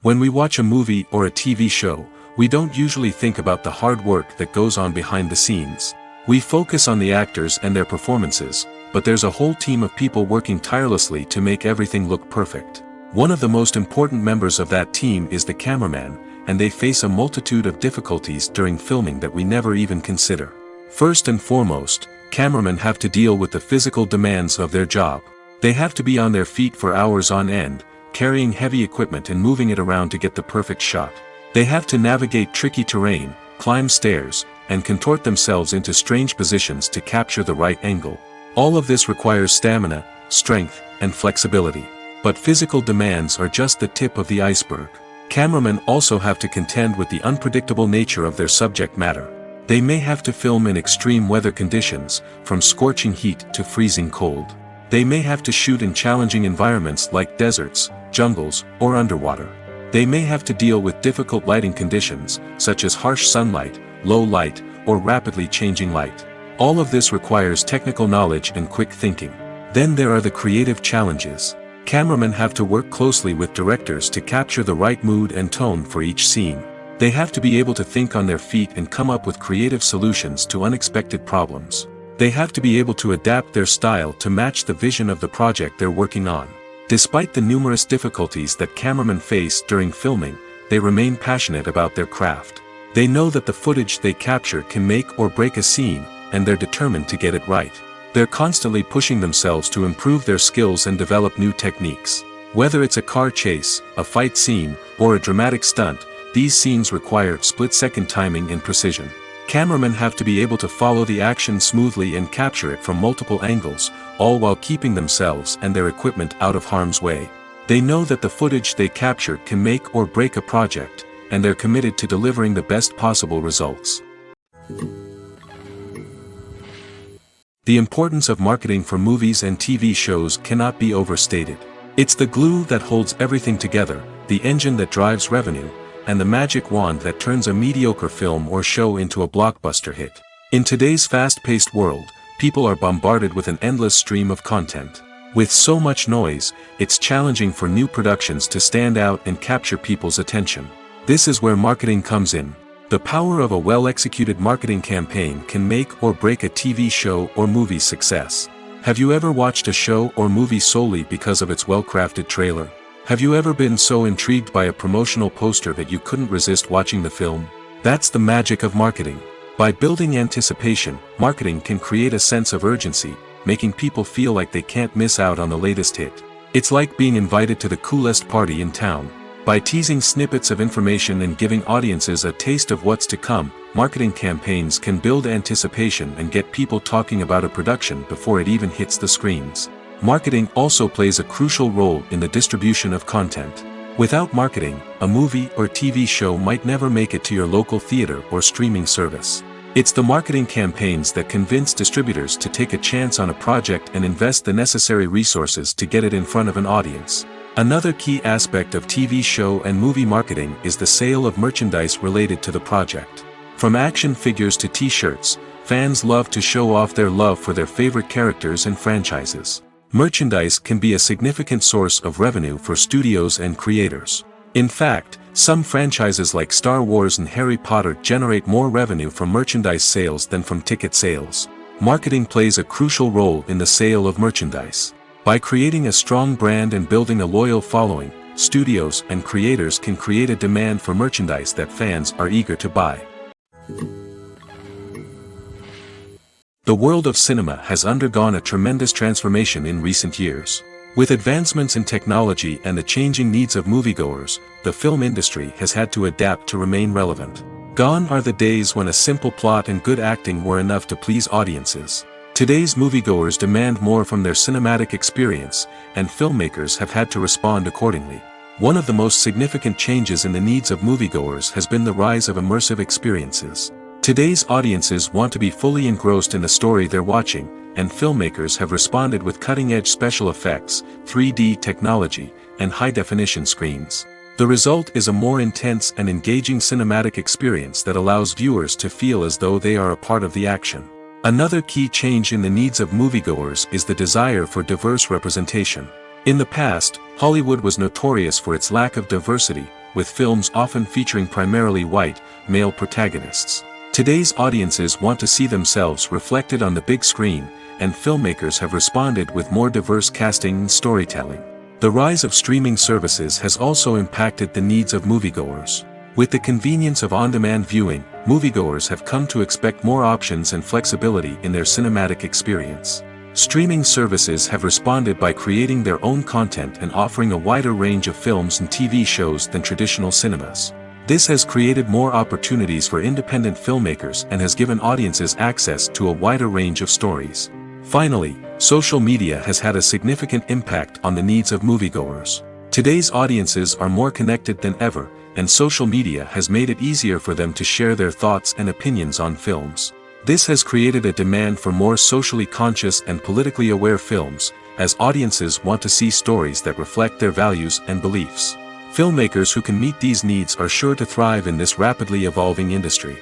When we watch a movie or a TV show, we don't usually think about the hard work that goes on behind the scenes. We focus on the actors and their performances, but there's a whole team of people working tirelessly to make everything look perfect. One of the most important members of that team is the cameraman, and they face a multitude of difficulties during filming that we never even consider. First and foremost, cameramen have to deal with the physical demands of their job. They have to be on their feet for hours on end, carrying heavy equipment and moving it around to get the perfect shot. They have to navigate tricky terrain, climb stairs, and contort themselves into strange positions to capture the right angle. All of this requires stamina, strength, and flexibility. But physical demands are just the tip of the iceberg. Cameramen also have to contend with the unpredictable nature of their subject matter. They may have to film in extreme weather conditions, from scorching heat to freezing cold. They may have to shoot in challenging environments like deserts, jungles, or underwater. They may have to deal with difficult lighting conditions, such as harsh sunlight, low light, or rapidly changing light. All of this requires technical knowledge and quick thinking. Then there are the creative challenges. Cameramen have to work closely with directors to capture the right mood and tone for each scene. They have to be able to think on their feet and come up with creative solutions to unexpected problems. They have to be able to adapt their style to match the vision of the project they're working on. Despite the numerous difficulties that cameramen face during filming, they remain passionate about their craft. They know that the footage they capture can make or break a scene, and they're determined to get it right. They're constantly pushing themselves to improve their skills and develop new techniques. Whether it's a car chase, a fight scene, or a dramatic stunt, these scenes require split-second timing and precision. Cameramen have to be able to follow the action smoothly and capture it from multiple angles, all while keeping themselves and their equipment out of harm's way. They know that the footage they capture can make or break a project, and they're committed to delivering the best possible results. The importance of marketing for movies and TV shows cannot be overstated. It's the glue that holds everything together, the engine that drives revenue, and the magic wand that turns a mediocre film or show into a blockbuster hit. In today's fast-paced world, people are bombarded with an endless stream of content. With so much noise, it's challenging for new productions to stand out and capture people's attention. This is where marketing comes in. The power of a well-executed marketing campaign can make or break a TV show or movie's success. Have you ever watched a show or movie solely because of its well-crafted trailer? Have you ever been so intrigued by a promotional poster that you couldn't resist watching the film? That's the magic of marketing. By building anticipation, marketing can create a sense of urgency, making people feel like they can't miss out on the latest hit. It's like being invited to the coolest party in town. By teasing snippets of information and giving audiences a taste of what's to come, marketing campaigns can build anticipation and get people talking about a production before it even hits the screens. Marketing also plays a crucial role in the distribution of content. Without marketing, a movie or TV show might never make it to your local theater or streaming service. It's the marketing campaigns that convince distributors to take a chance on a project and invest the necessary resources to get it in front of an audience. Another key aspect of TV show and movie marketing is the sale of merchandise related to the project. From action figures to t-shirts, fans love to show off their love for their favorite characters and franchises. Merchandise can be a significant source of revenue for studios and creators. In fact, some franchises like Star Wars and Harry Potter generate more revenue from merchandise sales than from ticket sales. Marketing plays a crucial role in the sale of merchandise. By creating a strong brand and building a loyal following, studios and creators can create a demand for merchandise that fans are eager to buy. The world of cinema has undergone a tremendous transformation in recent years. With advancements in technology and the changing needs of moviegoers, the film industry has had to adapt to remain relevant. Gone are the days when a simple plot and good acting were enough to please audiences. Today's moviegoers demand more from their cinematic experience, and filmmakers have had to respond accordingly. One of the most significant changes in the needs of moviegoers has been the rise of immersive experiences. Today's audiences want to be fully engrossed in the story they're watching, and filmmakers have responded with cutting-edge special effects, 3D technology, and high-definition screens. The result is a more intense and engaging cinematic experience that allows viewers to feel as though they are a part of the action. Another key change in the needs of moviegoers is the desire for diverse representation. In the past, Hollywood was notorious for its lack of diversity, with films often featuring primarily white, male protagonists. Today's audiences want to see themselves reflected on the big screen, and filmmakers have responded with more diverse casting and storytelling. The rise of streaming services has also impacted the needs of moviegoers. With the convenience of on-demand viewing, moviegoers have come to expect more options and flexibility in their cinematic experience. Streaming services have responded by creating their own content and offering a wider range of films and TV shows than traditional cinemas. This has created more opportunities for independent filmmakers and has given audiences access to a wider range of stories. Finally, social media has had a significant impact on the needs of moviegoers. Today's audiences are more connected than ever, and social media has made it easier for them to share their thoughts and opinions on films. This has created a demand for more socially conscious and politically aware films, as audiences want to see stories that reflect their values and beliefs. Filmmakers who can meet these needs are sure to thrive in this rapidly evolving industry.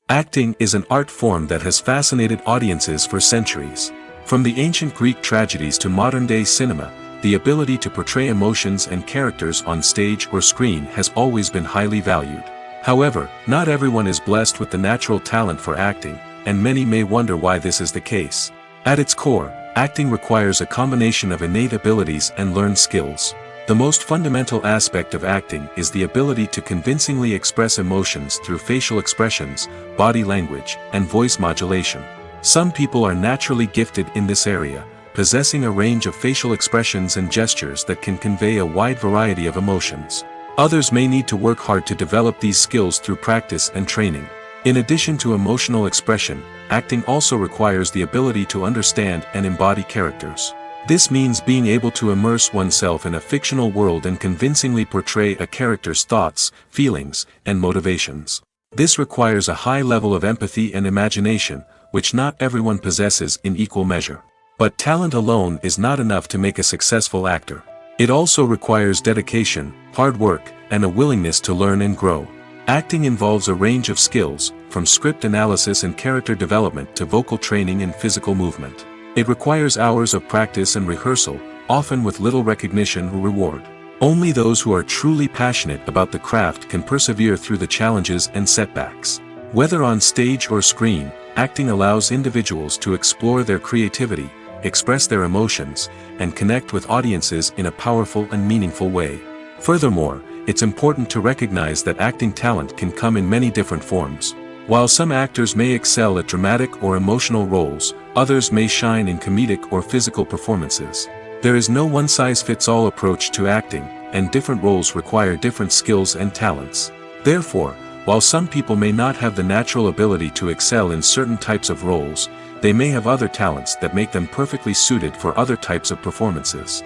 Acting is an art form that has fascinated audiences for centuries. From the ancient Greek tragedies to modern-day cinema, the ability to portray emotions and characters on stage or screen has always been highly valued. However, not everyone is blessed with the natural talent for acting, and many may wonder why this is the case. At its core, acting requires a combination of innate abilities and learned skills. The most fundamental aspect of acting is the ability to convincingly express emotions through facial expressions, body language, and voice modulation. Some people are naturally gifted in this area, possessing a range of facial expressions and gestures that can convey a wide variety of emotions. Others may need to work hard to develop these skills through practice and training. In addition to emotional expression, acting also requires the ability to understand and embody characters. This means being able to immerse oneself in a fictional world and convincingly portray a character's thoughts, feelings, and motivations. This requires a high level of empathy and imagination, which not everyone possesses in equal measure. But talent alone is not enough to make a successful actor. It also requires dedication, hard work, and a willingness to learn and grow. Acting involves a range of skills, from script analysis and character development to vocal training and physical movement. It requires hours of practice and rehearsal, often with little recognition or reward. Only those who are truly passionate about the craft can persevere through the challenges and setbacks. Whether on stage or screen, acting allows individuals to explore their creativity, express their emotions, and connect with audiences in a powerful and meaningful way. Furthermore, it's important to recognize that acting talent can come in many different forms. While some actors may excel at dramatic or emotional roles, others may shine in comedic or physical performances. There is no one-size-fits-all approach to acting, and different roles require different skills and talents. Therefore, while some people may not have the natural ability to excel in certain types of roles, they may have other talents that make them perfectly suited for other types of performances.